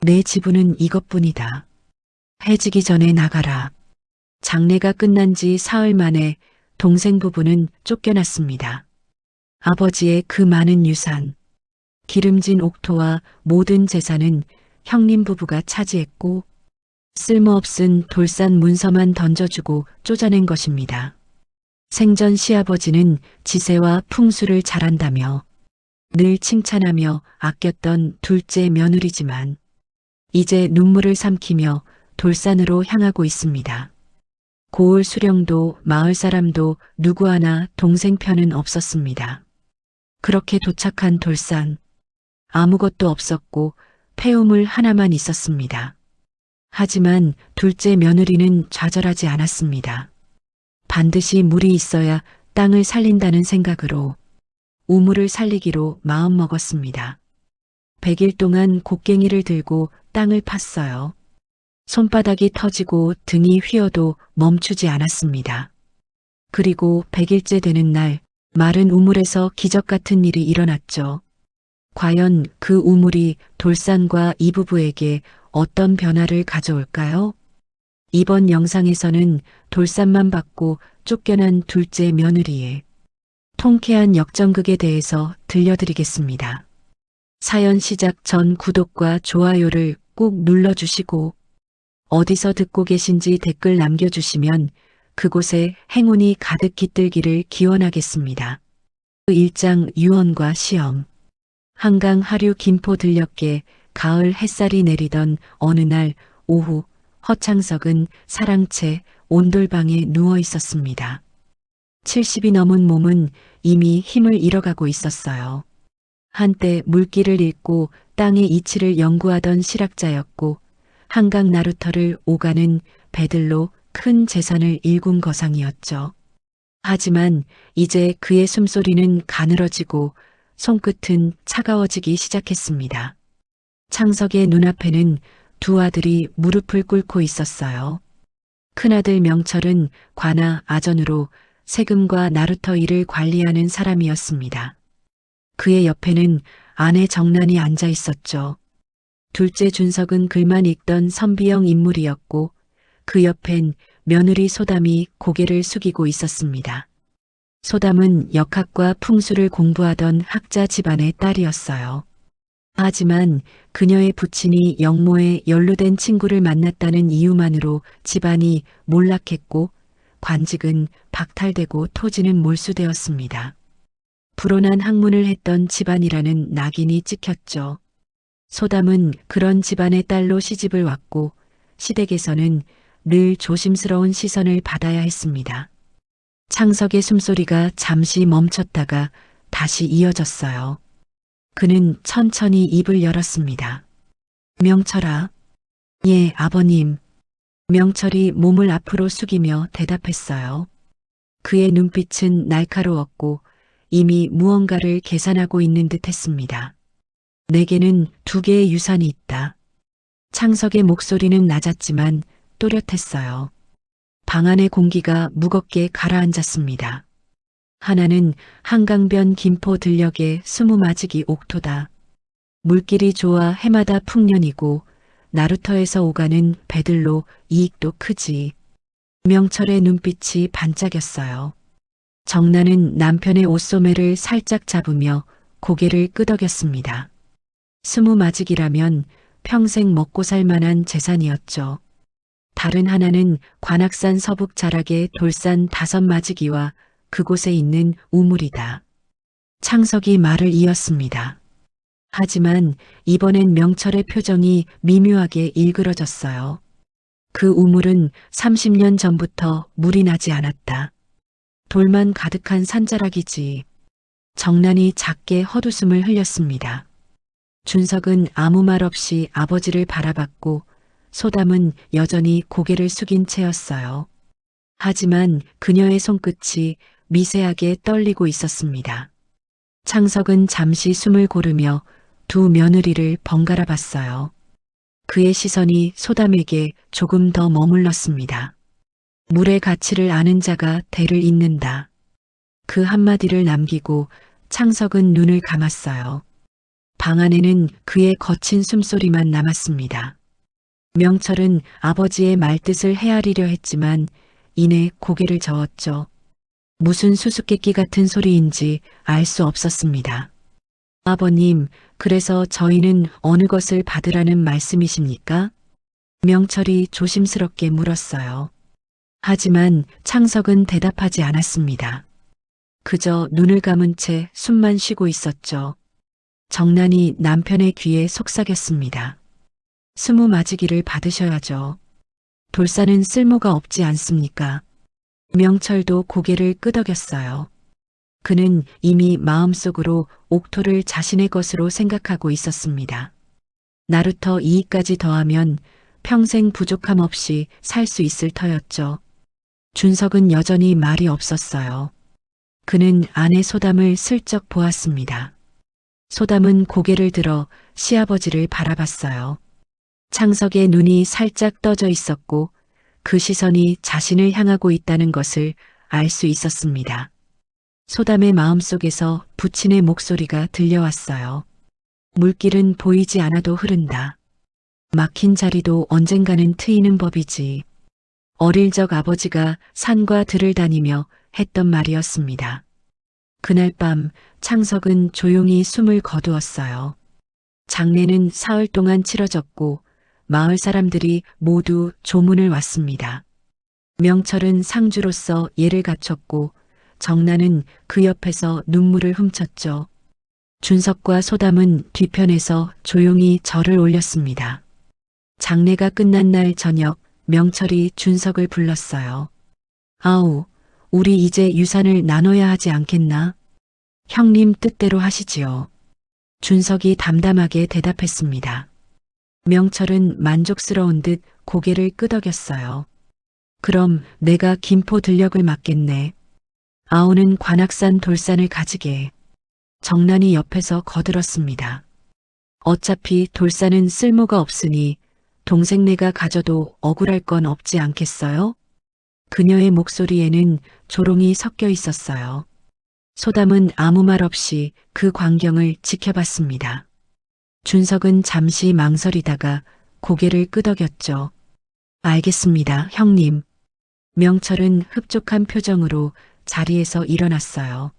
내 지분은 이것뿐이다. 해지기 전에 나가라. 장례가 끝난 지 사흘 만에 동생 부부는 쫓겨났습니다. 아버지의 그 많은 유산, 기름진 옥토와 모든 재산은 형님 부부가 차지했고 쓸모없은 돌산 문서만 던져주고 쫓아낸 것입니다. 생전 시아버지는 지세와 풍수를 잘한다며 늘 칭찬하며 아꼈던 둘째 며느리지만 이제 눈물을 삼키며 돌산으로 향하고 있습니다. 고을 수령도 마을 사람도 누구 하나 동생 편은 없었습니다. 그렇게 도착한 돌산, 아무것도 없었고 폐우물 하나만 있었습니다. 하지만 둘째 며느리는 좌절하지 않았습니다. 반드시 물이 있어야 땅을 살린다는 생각으로 우물을 살리기로 마음먹었습니다. 100일 동안 곡괭이를 들고 땅을 팠어요. 손바닥이 터지고 등이 휘어도 멈추지 않았습니다. 그리고 100일째 되는 날 마른 우물에서 기적 같은 일이 일어났죠. 과연 그 우물이 돌산과 이 부부에게 어떤 변화를 가져올까요? 이번 영상에서는 돌산만 받고 쫓겨난 둘째 며느리의 통쾌한 역전극에 대해서 들려드리겠습니다. 사연 시작 전 구독과 좋아요를 꾹 눌러주시고 어디서 듣고 계신지 댓글 남겨주시면 그곳에 행운이 가득 깃들기를 기원하겠습니다. 1장 유언과 시험. 한강 하류 김포 들녘에 가을 햇살이 내리던 어느 날 오후 허창석은 사랑채 온돌방에 누워 있었습니다. 70이 넘은 몸은 이미 힘을 잃어가고 있었어요. 한때 물길을 잃고 땅의 이치를 연구하던 실학자였고 한강 나루터를 오가는 배들로 큰 재산을 일군 거상이었죠. 하지만 이제 그의 숨소리는 가늘어지고 손끝은 차가워지기 시작했습니다. 창석의 눈앞에는 두 아들이 무릎을 꿇고 있었어요. 큰아들 명철은 관아 아전으로 세금과 나루터 일을 관리하는 사람이었습니다. 그의 옆에는 아내 정란이 앉아 있었죠. 둘째 준석은 글만 읽던 선비형 인물이었고 그 옆엔 며느리 소담이 고개를 숙이고 있었습니다. 소담은 역학과 풍수를 공부하던 학자 집안의 딸이었어요. 하지만 그녀의 부친이 영모에 연루된 친구를 만났다는 이유만으로 집안이 몰락했고 관직은 박탈되고 토지는 몰수되었습니다. 불온한 학문을 했던 집안이라는 낙인이 찍혔죠. 소담은 그런 집안의 딸로 시집을 왔고 시댁에서는 늘 조심스러운 시선을 받아야 했습니다. 창석의 숨소리가 잠시 멈췄다가 다시 이어졌어요. 그는 천천히 입을 열었습니다. 명철아. 예, 아버님. 명철이 몸을 앞으로 숙이며 대답했어요. 그의 눈빛은 날카로웠고 이미 무언가를 계산하고 있는 듯 했습니다. 내게는 2개의 유산이 있다. 창석의 목소리는 낮았지만 또렷했어요. 방 안의 공기가 무겁게 가라앉았습니다. 하나는 한강변 김포 들녘의 스무마지기 옥토다. 물길이 좋아 해마다 풍년이고 나루터에서 오가는 배들로 이익도 크지. 명철의 눈빛이 반짝였어요. 정란은 남편의 옷소매를 살짝 잡으며 고개를 끄덕였습니다. 스무마지기라면 평생 먹고 살 만한 재산이었죠. 다른 하나는 관악산 서북 자락의 돌산 5마지기와 그곳에 있는 우물이다. 창석이 말을 이었습니다. 하지만 이번엔 명철의 표정이 미묘하게 일그러졌어요. 그 우물은 30년 전부터 물이 나지 않았다. 돌만 가득한 산자락이지. 정란이 작게 헛웃음을 흘렸습니다. 준석은 아무 말 없이 아버지를 바라봤고 소담은 여전히 고개를 숙인 채였어요. 하지만 그녀의 손끝이 미세하게 떨리고 있었습니다. 창석은 잠시 숨을 고르며 두 며느리를 번갈아 봤어요. 그의 시선이 소담에게 조금 더 머물렀습니다. 물의 가치를 아는 자가 대를 잇는다. 그 한마디를 남기고 창석은 눈을 감았어요. 방 안에는 그의 거친 숨소리만 남았습니다. 명철은 아버지의 말뜻을 헤아리려 했지만 이내 고개를 저었죠. 무슨 수수께끼 같은 소리인지 알 수 없었습니다. 아버님, 그래서 저희는 어느 것을 받으라는 말씀이십니까? 명철이 조심스럽게 물었어요. 하지만 창석은 대답하지 않았습니다. 그저 눈을 감은 채 숨만 쉬고 있었죠. 정난이 남편의 귀에 속삭였습니다. 스무 맞이기를 받으셔야죠. 돌산은 쓸모가 없지 않습니까? 명철도 고개를 끄덕였어요. 그는 이미 마음속으로 옥토를 자신의 것으로 생각하고 있었습니다. 나루터 이익까지 더하면 평생 부족함 없이 살 수 있을 터였죠. 준석은 여전히 말이 없었어요. 그는 아내 소담을 슬쩍 보았습니다. 소담은 고개를 들어 시아버지를 바라봤어요. 창석의 눈이 살짝 떠져 있었고 그 시선이 자신을 향하고 있다는 것을 알 수 있었습니다. 소담의 마음속에서 부친의 목소리가 들려왔어요. 물길은 보이지 않아도 흐른다. 막힌 자리도 언젠가는 트이는 법이지. 어릴 적 아버지가 산과 들을 다니며 했던 말이었습니다. 그날 밤 창석은 조용히 숨을 거두었어요. 장례는 사흘 동안 치러졌고 마을 사람들이 모두 조문을 왔습니다. 명철은 상주로서 예를 갖췄고 정나는 그 옆에서 눈물을 훔쳤죠. 준석과 소담은 뒤편에서 조용히 절을 올렸습니다. 장례가 끝난 날 저녁 명철이 준석을 불렀어요. 아우, 우리 이제 유산을 나눠야 하지 않겠나? 형님 뜻대로 하시지요. 준석이 담담하게 대답했습니다. 명철은 만족스러운 듯 고개를 끄덕였어요. 그럼 내가 김포 들녘을 맡겠네. 아우는 관악산 돌산을 가지게. 정난이 옆에서 거들었습니다. 어차피 돌산은 쓸모가 없으니 동생네가 가져도 억울할 건 없지 않겠어요? 그녀의 목소리에는 조롱이 섞여 있었어요. 소담은 아무 말 없이 그 광경을 지켜봤습니다. 준석은 잠시 망설이다가 고개를 끄덕였죠. 알겠습니다, 형님. 명철은 흡족한 표정으로 자리에서 일어났어요.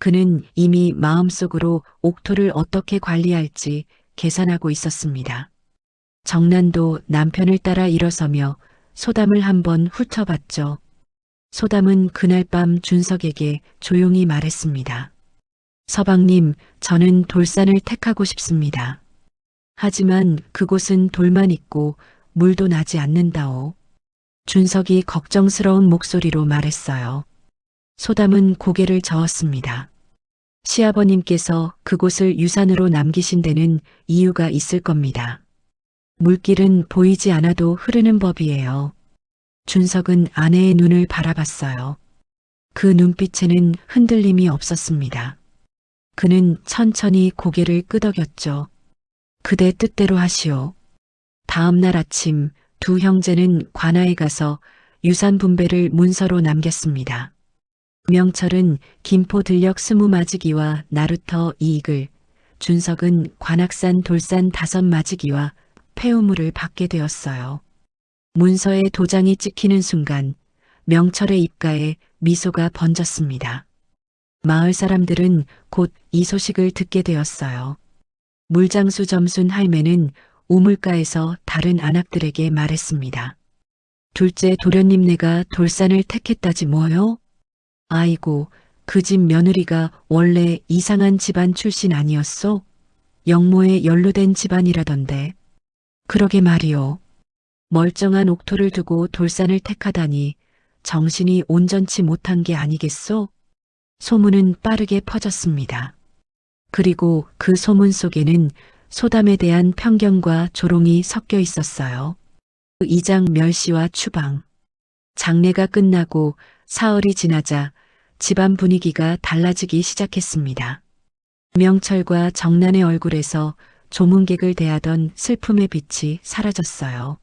그는 이미 마음속으로 옥토를 어떻게 관리할지 계산하고 있었습니다. 정난도 남편을 따라 일어서며 소담을 한번 훑어봤죠. 소담은 그날 밤 준석에게 조용히 말했습니다. 서방님, 저는 돌산을 택하고 싶습니다. 하지만 그곳은 돌만 있고 물도 나지 않는다오. 준석이 걱정스러운 목소리로 말했어요. 소담은 고개를 저었습니다. 시아버님께서 그곳을 유산으로 남기신 데는 이유가 있을 겁니다. 물길은 보이지 않아도 흐르는 법이에요. 준석은 아내의 눈을 바라봤어요. 그 눈빛에는 흔들림이 없었습니다. 그는 천천히 고개를 끄덕였죠. 그대 뜻대로 하시오. 다음 날 아침 두 형제는 관아에 가서 유산 분배를 문서로 남겼습니다. 명철은 김포 들녘 20마지기와 나루터 이익을, 준석은 관악산 돌산 5마지기와 폐우물을 받게 되었어요. 문서에 도장이 찍히는 순간 명철의 입가에 미소가 번졌습니다. 마을 사람들은 곧 이 소식을 듣게 되었어요. 물장수 점순 할매는 우물가에서 다른 안악들에게 말했습니다. 둘째 도련님네가 돌산을 택했다지 뭐요? 아이고, 그 집 며느리가 원래 이상한 집안 출신 아니었소? 영모에 연루된 집안이라던데. 그러게 말이오. 멀쩡한 옥토를 두고 돌산을 택하다니 정신이 온전치 못한 게 아니겠소? 소문은 빠르게 퍼졌습니다. 그리고 그 소문 속에는 소담에 대한 편견과 조롱이 섞여 있었어요. 이장 멸시와 추방. 장례가 끝나고 사흘이 지나자 집안 분위기가 달라지기 시작했습니다. 명철과 정난의 얼굴에서 조문객을 대하던 슬픔의 빛이 사라졌어요.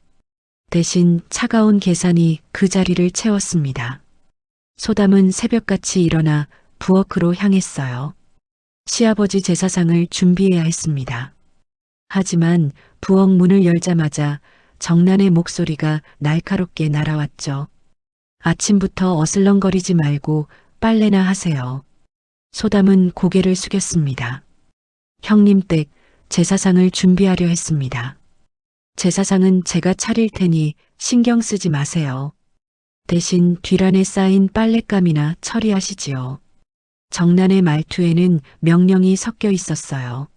대신 차가운 계산이 그 자리를 채웠습니다. 소담은 새벽같이 일어나 부엌으로 향했어요. 시아버지 제사상을 준비해야 했습니다. 하지만 부엌 문을 열자마자 정난의 목소리가 날카롭게 날아왔죠. 아침부터 어슬렁거리지 말고 빨래나 하세요. 소담은 고개를 숙였습니다. 형님 댁 제사상을 준비하려 했습니다. 제사상은 제가 차릴 테니 신경 쓰지 마세요. 대신 뒤란에 쌓인 빨랫감이나 처리하시지요. 정난의 말투에는 명령이 섞여 있었어요.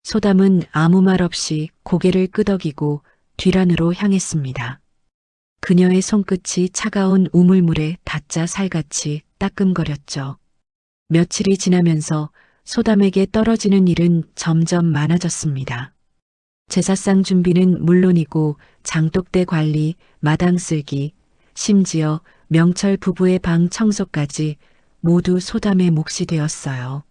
소담은 아무 말 없이 고개를 끄덕이고 뒤란으로 향했습니다. 그녀의 손끝이 차가운 우물물에 닿자 살같이 따끔거렸죠. 며칠이 지나면서 소담에게 떨어지는 일은 점점 많아졌습니다. 제사상 준비는 물론이고 장독대 관리, 마당 쓸기, 심지어 명철 부부의 방 청소까지 모두 소담의 몫이 되었어요.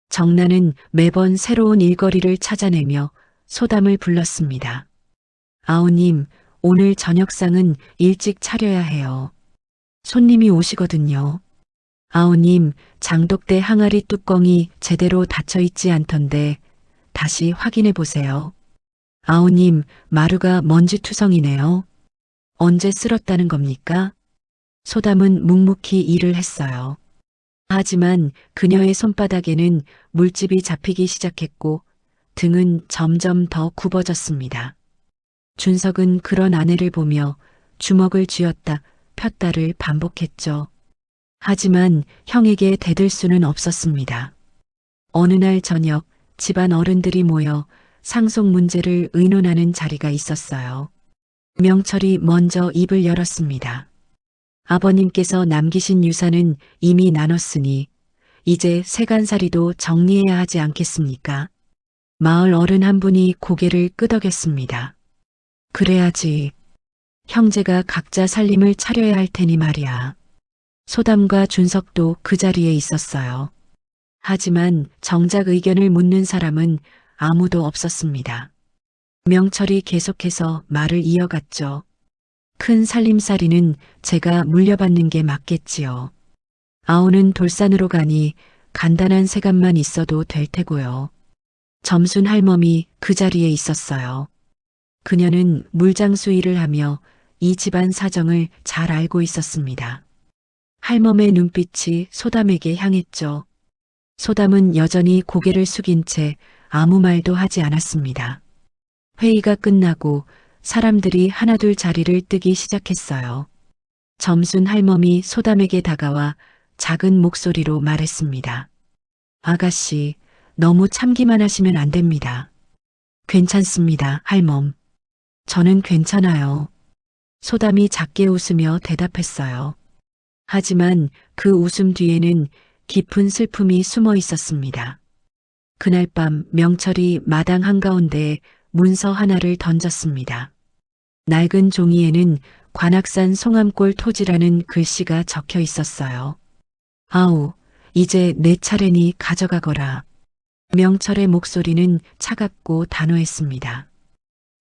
정난은 매번 새로운 일거리를 찾아내며 소담을 불렀습니다. 아우님, 오늘 저녁상은 일찍 차려야 해요. 손님이 오시거든요. 아우님, 장독대 항아리 뚜껑이 제대로 닫혀 있지 않던데 다시 확인해 보세요. 아우님, 마루가 먼지투성이네요. 언제 쓸었다는 겁니까? 소담은 묵묵히 일을 했어요. 하지만 그녀의 손바닥에는 물집이 잡히기 시작했고 등은 점점 더 굽어졌습니다. 준석은 그런 아내를 보며 주먹을 쥐었다 폈다를 반복했죠. 하지만 형에게 대들 수는 없었습니다. 어느 날 저녁 집안 어른들이 모여 상속 문제를 의논하는 자리가 있었어요. 명철이 먼저 입을 열었습니다. 아버님께서 남기신 유산은 이미 나눴으니 이제 세간살이도 정리해야 하지 않겠습니까? 마을 어른 한 분이 고개를 끄덕였습니다. 그래야지. 형제가 각자 살림을 차려야 할 테니 말이야. 소담과 준석도 그 자리에 있었어요. 하지만 정작 의견을 묻는 사람은 아무도 없었습니다. 명철이 계속해서 말을 이어갔죠. 큰 살림살이는 제가 물려받는 게 맞겠지요. 아우는 돌산으로 가니 간단한 세간만 있어도 될 테고요. 점순 할멈이 그 자리에 있었어요. 그녀는 물장수 일을 하며 이 집안 사정을 잘 알고 있었습니다. 할멈의 눈빛이 소담에게 향했죠. 소담은 여전히 고개를 숙인 채 아무 말도 하지 않았습니다. 회의가 끝나고 사람들이 하나둘 자리를 뜨기 시작했어요. 점순 할멈이 소담에게 다가와 작은 목소리로 말했습니다. 아가씨, 너무 참기만 하시면 안 됩니다. 괜찮습니다, 할멈. 저는 괜찮아요. 소담이 작게 웃으며 대답했어요. 하지만 그 웃음 뒤에는 깊은 슬픔이 숨어 있었습니다. 그날 밤 명철이 마당 한가운데에 문서 하나를 던졌습니다. 낡은 종이에는 관악산 송암골 토지라는 글씨가 적혀 있었어요. 아우, 이제 내 차례니 가져가거라. 명철의 목소리는 차갑고 단호했습니다.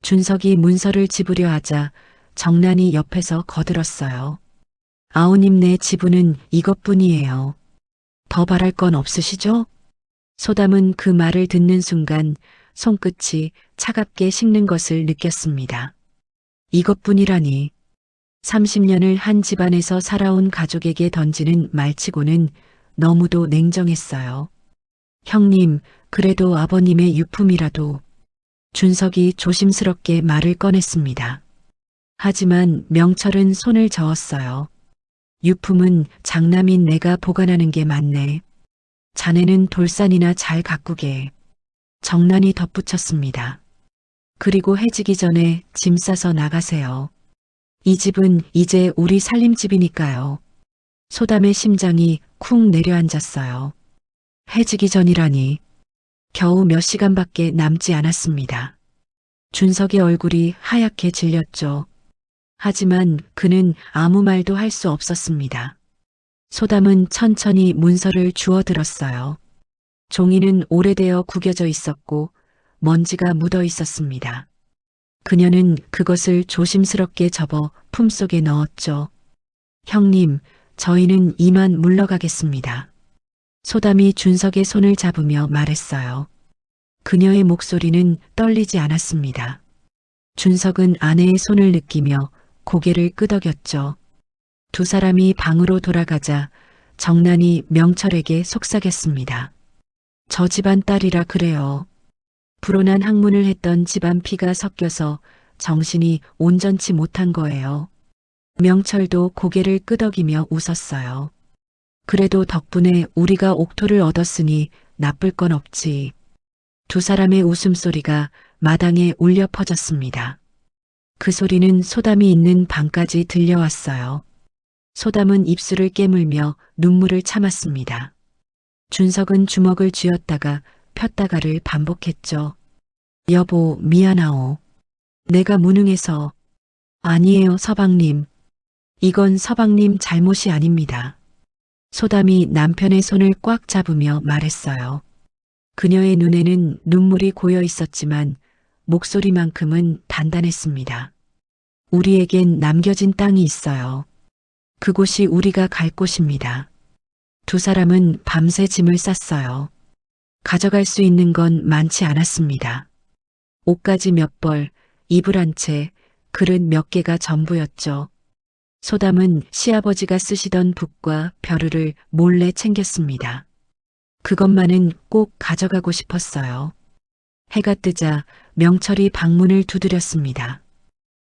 준석이 문서를 집으려 하자 정난이 옆에서 거들었어요. 아우님네 지분은 이것뿐이에요. 더 바랄 건 없으시죠? 소담은 그 말을 듣는 순간 손끝이 차갑게 식는 것을 느꼈습니다. 이것뿐이라니. 30년을 한 집안에서 살아온 가족에게 던지는 말치고는 너무도 냉정했어요. 형님, 그래도 아버님의 유품이라도. 준석이 조심스럽게 말을 꺼냈습니다. 하지만 명철은 손을 저었어요. 유품은 장남인 내가 보관하는 게 맞네. 자네는 돌산이나 잘 가꾸게. 정난이 덧붙였습니다. 그리고 해지기 전에 짐 싸서 나가세요. 이 집은 이제 우리 살림집이니까요. 소담의 심장이 쿵 내려앉았어요. 해지기 전이라니. 겨우 몇 시간밖에 남지 않았습니다. 준석의 얼굴이 하얗게 질렸죠. 하지만 그는 아무 말도 할 수 없었습니다. 소담은 천천히 문서를 주워들었어요. 종이는 오래되어 구겨져 있었고 먼지가 묻어 있었습니다. 그녀는 그것을 조심스럽게 접어 품속에 넣었죠. 형님, 저희는 이만 물러가겠습니다. 소담이 준석의 손을 잡으며 말했어요. 그녀의 목소리는 떨리지 않았습니다. 준석은 아내의 손을 느끼며 고개를 끄덕였죠. 두 사람이 방으로 돌아가자 정난이 명철에게 속삭였습니다. 저 집안 딸이라 그래요. 불온한 학문을 했던 집안 피가 섞여서 정신이 온전치 못한 거예요. 명철도 고개를 끄덕이며 웃었어요. 그래도 덕분에 우리가 옥토를 얻었으니 나쁠 건 없지. 두 사람의 웃음소리가 마당에 울려 퍼졌습니다. 그 소리는 소담이 있는 방까지 들려왔어요. 소담은 입술을 깨물며 눈물을 참았습니다. 준석은 주먹을 쥐었다가 폈다가를 반복했죠. 여보, 미안하오. 내가 무능해서. 아니에요, 서방님. 이건 서방님 잘못이 아닙니다. 소담이 남편의 손을 꽉 잡으며 말했어요. 그녀의 눈에는 눈물이 고여 있었지만 목소리만큼은 단단했습니다. 우리에겐 남겨진 땅이 있어요. 그곳이 우리가 갈 곳입니다. 두 사람은 밤새 짐을 쌌어요. 가져갈 수 있는 건 많지 않았습니다. 옷가지 몇 벌, 이불 한 채, 그릇 몇 개가 전부였죠. 소담은 시아버지가 쓰시던 붓과 벼루를 몰래 챙겼습니다. 그것만은 꼭 가져가고 싶었어요. 해가 뜨자 명철이 방문을 두드렸습니다.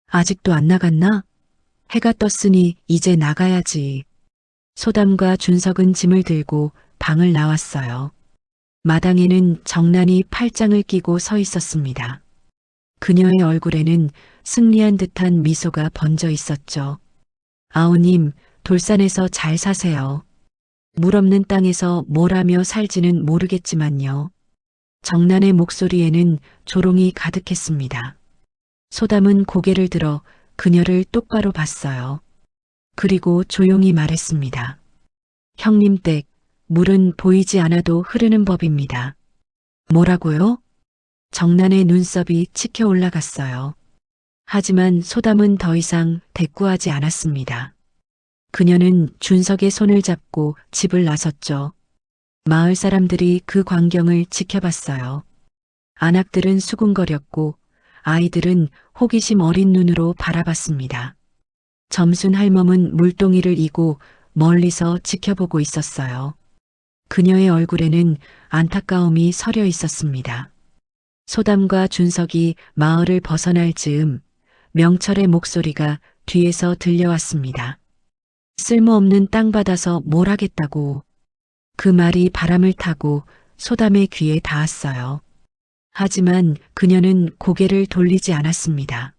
아직도 안 나갔나? 해가 떴으니 이제 나가야지. 소담과 준석은 짐을 들고 방을 나왔어요. 마당에는 정난이 팔짱을 끼고 서 있었습니다. 그녀의 얼굴에는 승리한 듯한 미소가 번져 있었죠. 아우님, 돌산에서 잘 사세요. 물 없는 땅에서 뭘 하며 살지는 모르겠지만요. 정난의 목소리에는 조롱이 가득했습니다. 소담은 고개를 들어 그녀를 똑바로 봤어요. 그리고 조용히 말했습니다. 형님 댁, 물은 보이지 않아도 흐르는 법입니다. 뭐라고요? 정난의 눈썹이 치켜 올라갔어요. 하지만 소담은 더 이상 대꾸하지 않았습니다. 그녀는 준석의 손을 잡고 집을 나섰죠. 마을 사람들이 그 광경을 지켜봤어요. 안악들은 수군거렸고 아이들은 호기심 어린 눈으로 바라봤습니다. 점순 할멈은 물동이를 이고 멀리서 지켜보고 있었어요. 그녀의 얼굴에는 안타까움이 서려 있었습니다. 소담과 준석이 마을을 벗어날 즈음 명철의 목소리가 뒤에서 들려왔습니다. 쓸모없는 땅 받아서 뭘 하겠다고. 그 말이 바람을 타고 소담의 귀에 닿았어요. 하지만 그녀는 고개를 돌리지 않았습니다.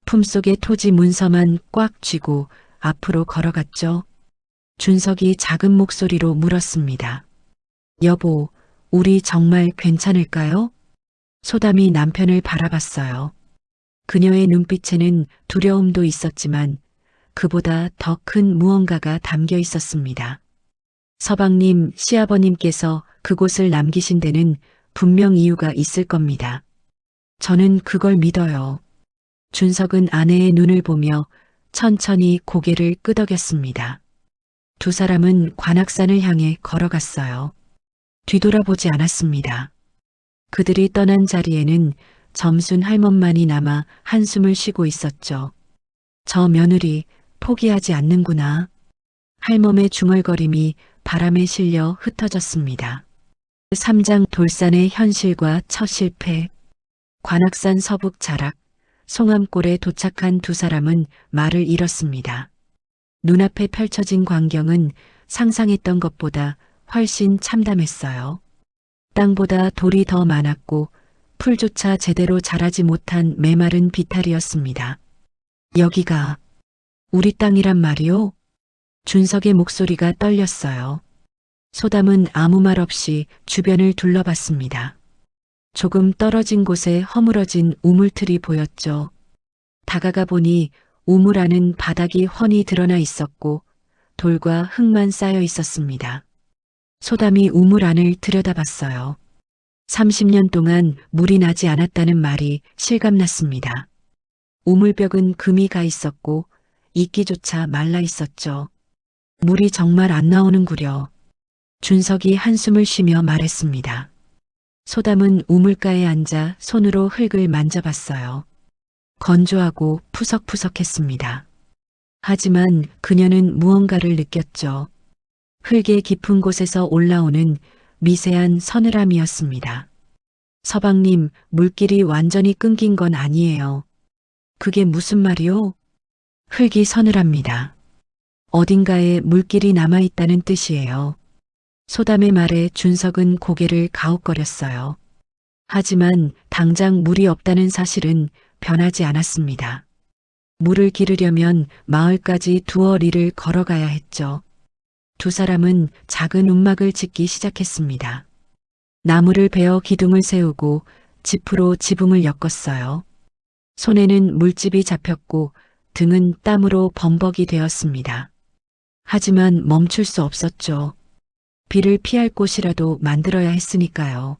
품속의 토지 문서만 꽉 쥐고 앞으로 걸어갔죠. 준석이 작은 목소리로 물었습니다. 여보, 우리 정말 괜찮을까요? 소담이 남편을 바라봤어요. 그녀의 눈빛에는 두려움도 있었지만 그보다 더 큰 무언가가 담겨 있었습니다. 서방님, 시아버님께서 그곳을 남기신 데는 분명 이유가 있을 겁니다. 저는 그걸 믿어요. 준석은 아내의 눈을 보며 천천히 고개를 끄덕였습니다. 두 사람은 관악산을 향해 걸어갔어요. 뒤돌아보지 않았습니다. 그들이 떠난 자리에는 점순 할멈만이 남아 한숨을 쉬고 있었죠. 저 며느리 포기하지 않는구나. 할멈의 중얼거림이 바람에 실려 흩어졌습니다. 3장 돌산의 현실과 첫 실패. 관악산 서북 자락, 송암골에 도착한 두 사람은 말을 잃었습니다. 눈앞에 펼쳐진 광경은 상상했던 것보다 훨씬 참담했어요. 땅보다 돌이 더 많았고 풀조차 제대로 자라지 못한 메마른 비탈이었습니다. 여기가 우리 땅이란 말이오? 준석의 목소리가 떨렸어요. 소담은 아무 말 없이 주변을 둘러봤습니다. 조금 떨어진 곳에 허물어진 우물틀이 보였죠. 다가가 보니 우물 안은 바닥이 훤히 드러나 있었고 돌과 흙만 쌓여 있었습니다. 소담이 우물 안을 들여다봤어요. 30년 동안 물이 나지 않았다는 말이 실감났습니다. 우물벽은 금이 가 있었고 이끼조차 말라 있었죠. 물이 정말 안 나오는구려. 준석이 한숨을 쉬며 말했습니다. 소담은 우물가에 앉아 손으로 흙을 만져봤어요. 건조하고 푸석푸석했습니다. 하지만 그녀는 무언가를 느꼈죠. 흙의 깊은 곳에서 올라오는 미세한 서늘함이었습니다. 서방님, 물길이 완전히 끊긴 건 아니에요. 그게 무슨 말이요? 흙이 서늘합니다. 어딘가에 물길이 남아있다는 뜻이에요. 소담의 말에 준석은 고개를 가웃거렸어요. 하지만 당장 물이 없다는 사실은 변하지 않았습니다. 물을 기르려면 마을까지 두어 리를 걸어가야 했죠. 두 사람은 작은 움막을 짓기 시작했습니다. 나무를 베어 기둥을 세우고 짚으로 지붕을 엮었어요. 손에는 물집이 잡혔고 등은 땀으로 범벅이 되었습니다. 하지만 멈출 수 없었죠. 비를 피할 곳이라도 만들어야 했으니까요.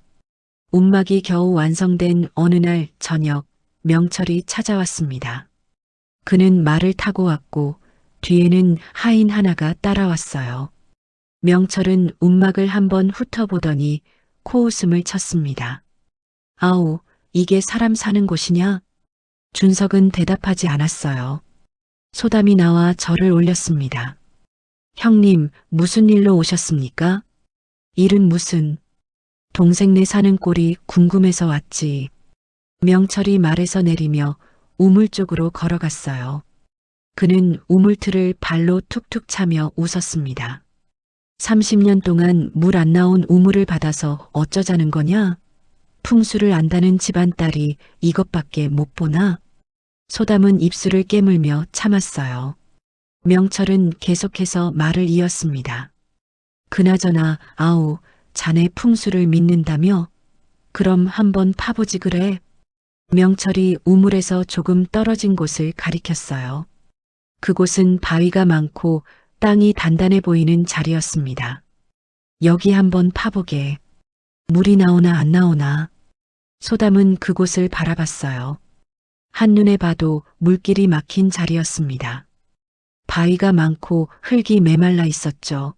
움막이 겨우 완성된 어느 날 저녁, 명철이 찾아왔습니다. 그는 말을 타고 왔고 뒤에는 하인 하나가 따라왔어요. 명철은 움막을 한번 훑어보더니 코웃음을 쳤습니다. 아우, 이게 사람 사는 곳이냐? 준석은 대답하지 않았어요. 소담이 나와 절을 올렸습니다. 형님, 무슨 일로 오셨습니까? 일은 무슨? 동생네 사는 꼴이 궁금해서 왔지. 명철이 말에서 내리며 우물 쪽으로 걸어갔어요. 그는 우물틀을 발로 툭툭 차며 웃었습니다. 30년 동안 물 안 나온 우물을 받아서 어쩌자는 거냐? 풍수를 안다는 집안 딸이 이것밖에 못 보나? 소담은 입술을 깨물며 참았어요. 명철은 계속해서 말을 이었습니다. 그나저나 아우, 자네 풍수를 믿는다며? 그럼 한번 파보지 그래? 명철이 우물에서 조금 떨어진 곳을 가리켰어요. 그곳은 바위가 많고 땅이 단단해 보이는 자리였습니다. 여기 한번 파보게. 물이 나오나 안 나오나. 소담은 그곳을 바라봤어요. 한눈에 봐도 물길이 막힌 자리였습니다. 바위가 많고 흙이 메말라 있었죠.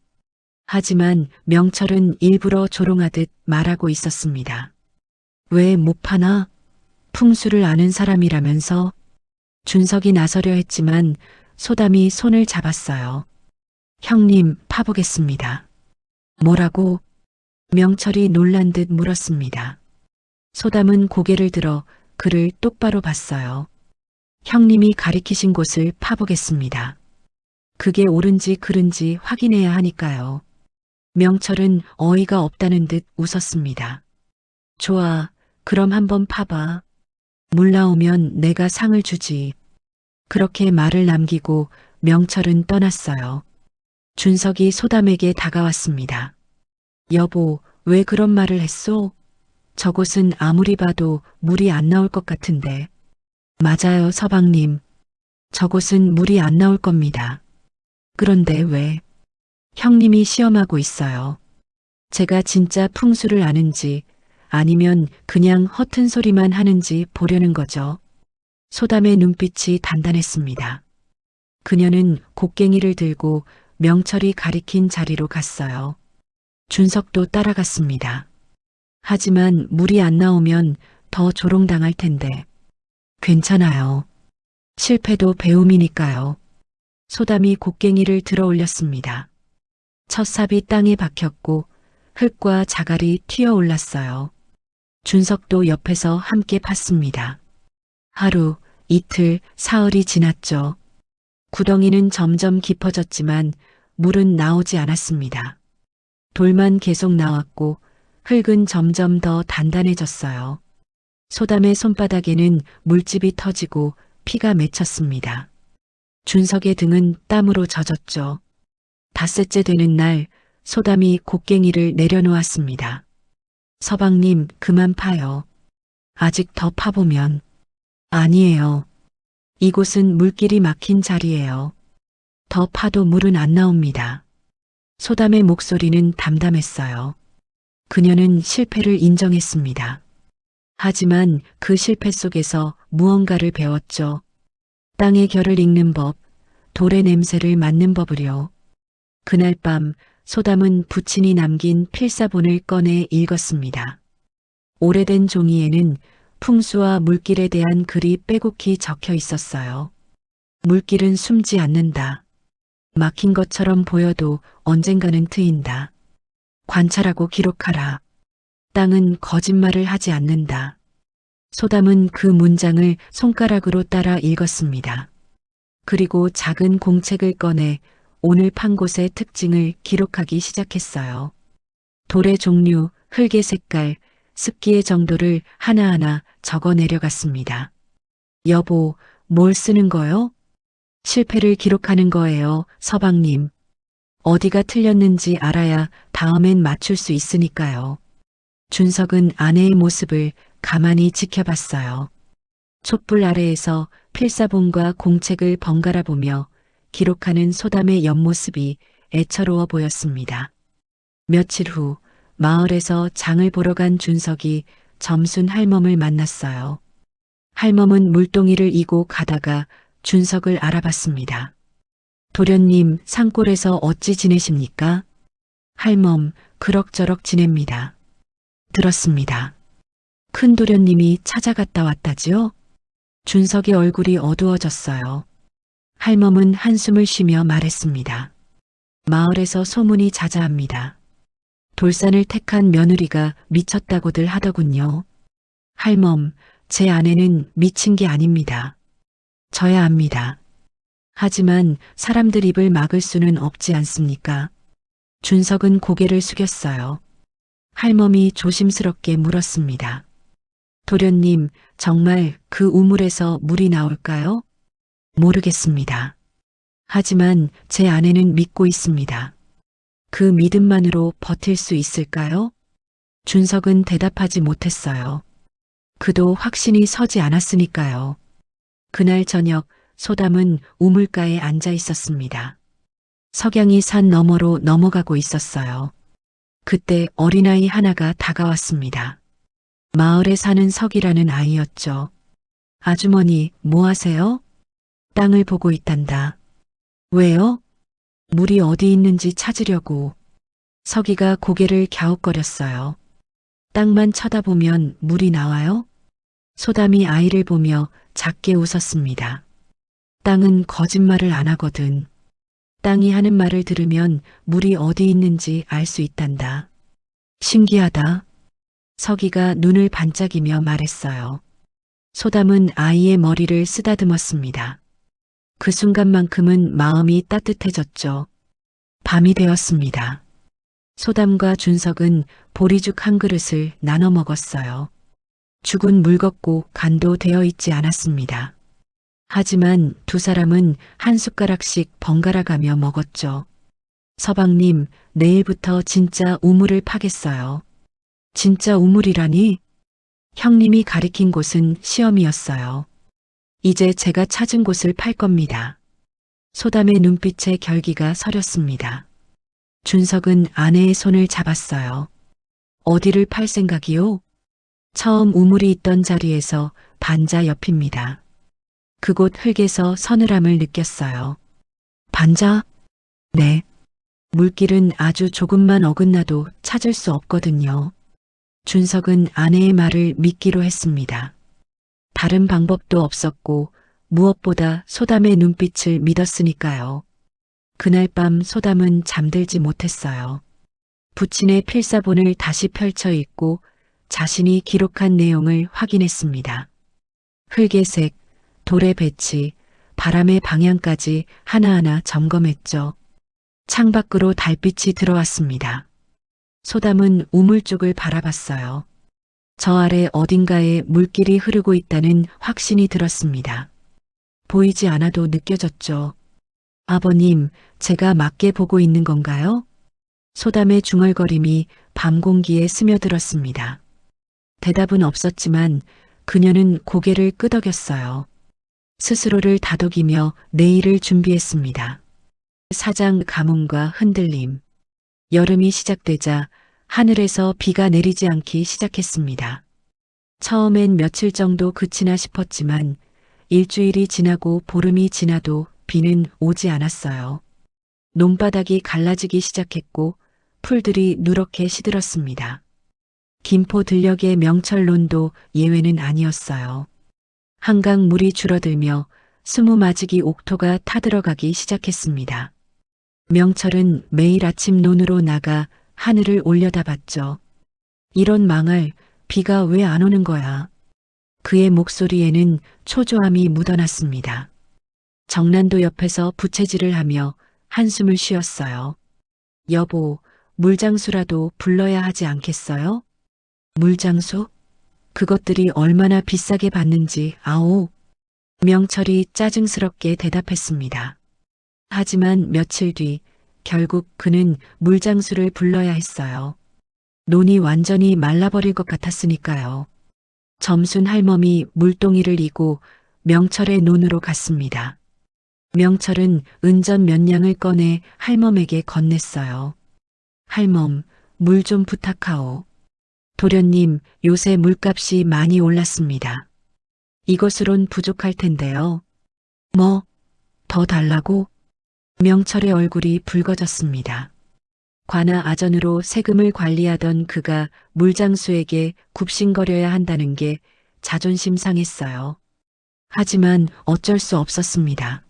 하지만 명철은 일부러 조롱하듯 말하고 있었습니다. 왜 못 파나? 풍수를 아는 사람이라면서? 준석이 나서려 했지만 소담이 손을 잡았어요. 형님, 파보겠습니다. 뭐라고? 명철이 놀란 듯 물었습니다. 소담은 고개를 들어 그를 똑바로 봤어요. 형님이 가리키신 곳을 파보겠습니다. 그게 옳은지 그른지 확인해야 하니까요. 명철은 어이가 없다는 듯 웃었습니다. 좋아, 그럼 한번 파봐. 물 나오면 내가 상을 주지. 그렇게 말을 남기고 명철은 떠났어요. 준석이 소담에게 다가왔습니다. 여보, 왜 그런 말을 했소? 저곳은 아무리 봐도 물이 안 나올 것 같은데. 맞아요, 서방님. 저곳은 물이 안 나올 겁니다. 그런데 왜? 형님이 시험하고 있어요. 제가 진짜 풍수를 아는지 아니면 그냥 허튼 소리만 하는지 보려는 거죠. 소담의 눈빛이 단단했습니다. 그녀는 곡괭이를 들고 명철이 가리킨 자리로 갔어요. 준석도 따라갔습니다. 하지만 물이 안 나오면 더 조롱당할 텐데. 괜찮아요. 실패도 배움이니까요. 소담이 곡괭이를 들어 올렸습니다. 첫 삽이 땅에 박혔고 흙과 자갈이 튀어 올랐어요. 준석도 옆에서 함께 팠습니다. 하루, 이틀, 사흘이 지났죠. 구덩이는 점점 깊어졌지만 물은 나오지 않았습니다. 돌만 계속 나왔고 흙은 점점 더 단단해졌어요. 소담의 손바닥에는 물집이 터지고 피가 맺혔습니다. 준석의 등은 땀으로 젖었죠. 닷새째 되는 날 소담이 곡괭이를 내려놓았습니다. 서방님, 그만 파요. 아직 더 파보면. 아니에요. 이곳은 물길이 막힌 자리예요. 더 파도 물은 안 나옵니다. 소담의 목소리는 담담했어요. 그녀는 실패를 인정했습니다. 하지만 그 실패 속에서 무언가를 배웠죠. 땅의 결을 읽는 법, 돌의 냄새를 맡는 법을요. 그날 밤 소담은 부친이 남긴 필사본을 꺼내 읽었습니다. 오래된 종이에는 풍수와 물길에 대한 글이 빼곡히 적혀 있었어요. 물길은 숨지 않는다. 막힌 것처럼 보여도 언젠가는 트인다. 관찰하고 기록하라. 땅은 거짓말을 하지 않는다. 소담은 그 문장을 손가락으로 따라 읽었습니다. 그리고 작은 공책을 꺼내 오늘 판 곳의 특징을 기록하기 시작했어요. 돌의 종류, 흙의 색깔, 습기의 정도를 하나하나 적어 내려갔습니다. 여보, 뭘 쓰는 거요? 실패를 기록하는 거예요, 서방님. 어디가 틀렸는지 알아야 다음엔 맞출 수 있으니까요. 준석은 아내의 모습을 가만히 지켜봤어요. 촛불 아래에서 필사본과 공책을 번갈아 보며 기록하는 소담의 옆모습이 애처로워 보였습니다. 며칠 후 마을에서 장을 보러 간 준석이 점순 할멈을 만났어요. 할멈은 물동이를 이고 가다가 준석을 알아봤습니다. 도련님, 산골에서 어찌 지내십니까? 할멈, 그럭저럭 지냅니다. 들었습니다. 큰 도련님이 찾아갔다 왔다지요? 준석의 얼굴이 어두워졌어요. 할멈은 한숨을 쉬며 말했습니다. 마을에서 소문이 자자합니다. 돌산을 택한 며느리가 미쳤다고들 하더군요. 할멈, 제 아내는 미친 게 아닙니다. 저야 압니다. 하지만 사람들 입을 막을 수는 없지 않습니까? 준석은 고개를 숙였어요. 할멈이 조심스럽게 물었습니다. 도련님, 정말 그 우물에서 물이 나올까요? 모르겠습니다. 하지만 제 아내는 믿고 있습니다. 그 믿음만으로 버틸 수 있을까요? 준석은 대답하지 못했어요. 그도 확신이 서지 않았으니까요. 그날 저녁 소담은 우물가에 앉아 있었습니다. 석양이 산 너머로 넘어가고 있었어요. 그때 어린아이 하나가 다가왔습니다. 마을에 사는 석이라는 아이였죠. 아주머니, 뭐 하세요? 땅을 보고 있단다. 왜요? 물이 어디 있는지 찾으려고. 석이가 고개를 갸웃거렸어요. 땅만 쳐다보면 물이 나와요? 소담이 아이를 보며 작게 웃었습니다. 땅은 거짓말을 안 하거든. 땅이 하는 말을 들으면 물이 어디 있는지 알 수 있단다. 신기하다. 석이가 눈을 반짝이며 말했어요. 소담은 아이의 머리를 쓰다듬었습니다. 그 순간만큼은 마음이 따뜻해졌죠. 밤이 되었습니다. 소담과 준석은 보리죽 한 그릇을 나눠 먹었어요. 죽은 묽었고 간도 되어 있지 않았습니다. 하지만 두 사람은 한 숟가락씩 번갈아 가며 먹었죠. 서방님, 내일부터 진짜 우물을 파겠어요. 진짜 우물이라니? 형님이 가리킨 곳은 시험이었어요. 이제 제가 찾은 곳을 팔 겁니다. 소담의 눈빛에 결기가 서렸습니다. 준석은 아내의 손을 잡았어요. 어디를 팔 생각이요? 처음 우물이 있던 자리에서 반자 옆입니다. 그곳 흙에서 서늘함을 느꼈어요. 반자? 네. 물길은 아주 조금만 어긋나도 찾을 수 없거든요. 준석은 아내의 말을 믿기로 했습니다. 다른 방법도 없었고 무엇보다 소담의 눈빛을 믿었으니까요. 그날 밤 소담은 잠들지 못했어요. 부친의 필사본을 다시 펼쳐 읽고 자신이 기록한 내용을 확인했습니다. 흙의 색, 돌의 배치, 바람의 방향까지 하나하나 점검했죠. 창밖으로 달빛이 들어왔습니다. 소담은 우물 쪽을 바라봤어요. 저 아래 어딘가에 물길이 흐르고 있다는 확신이 들었습니다. 보이지 않아도 느껴졌죠. 아버님, 제가 맞게 보고 있는 건가요? 소담의 중얼거림이 밤 공기에 스며들었습니다. 대답은 없었지만 그녀는 고개를 끄덕였어요. 스스로를 다독이며 내일을 준비했습니다. 사장 가뭄과 흔들림. 여름이 시작되자 하늘에서 비가 내리지 않기 시작했습니다. 처음엔 며칠 정도 그치나 싶었지만 일주일이 지나고 보름이 지나도 비는 오지 않았어요. 논바닥이 갈라지기 시작했고 풀들이 누렇게 시들었습니다. 김포 들녘의 명철논도 예외는 아니었어요. 한강 물이 줄어들며 스무마지기 옥토가 타들어가기 시작했습니다. 명철은 매일 아침 논으로 나가 하늘을 올려다봤죠. 이런 망할, 비가 왜 안 오는 거야? 그의 목소리에는 초조함이 묻어났습니다. 정난도 옆에서 부채질을 하며 한숨을 쉬었어요. 여보, 물장수라도 불러야 하지 않겠어요? 물장수? 그것들이 얼마나 비싸게 받는지 아오. 명철이 짜증스럽게 대답했습니다. 하지만 며칠 뒤 결국 그는 물장수를 불러야 했어요. 논이 완전히 말라버릴 것 같았으니까요. 점순 할멈이 물동이를 이고 명철의 논으로 갔습니다. 명철은 은전 몇 냥을 꺼내 할멈에게 건넸어요. 할멈, 물 좀 부탁하오. 도련님, 요새 물값이 많이 올랐습니다. 이것으론 부족할 텐데요. 뭐, 더 달라고? 명철의 얼굴이 붉어졌습니다. 관아 아전으로 세금을 관리하던 그가 물장수에게 굽신거려야 한다는 게 자존심 상했어요. 하지만 어쩔 수 없었습니다.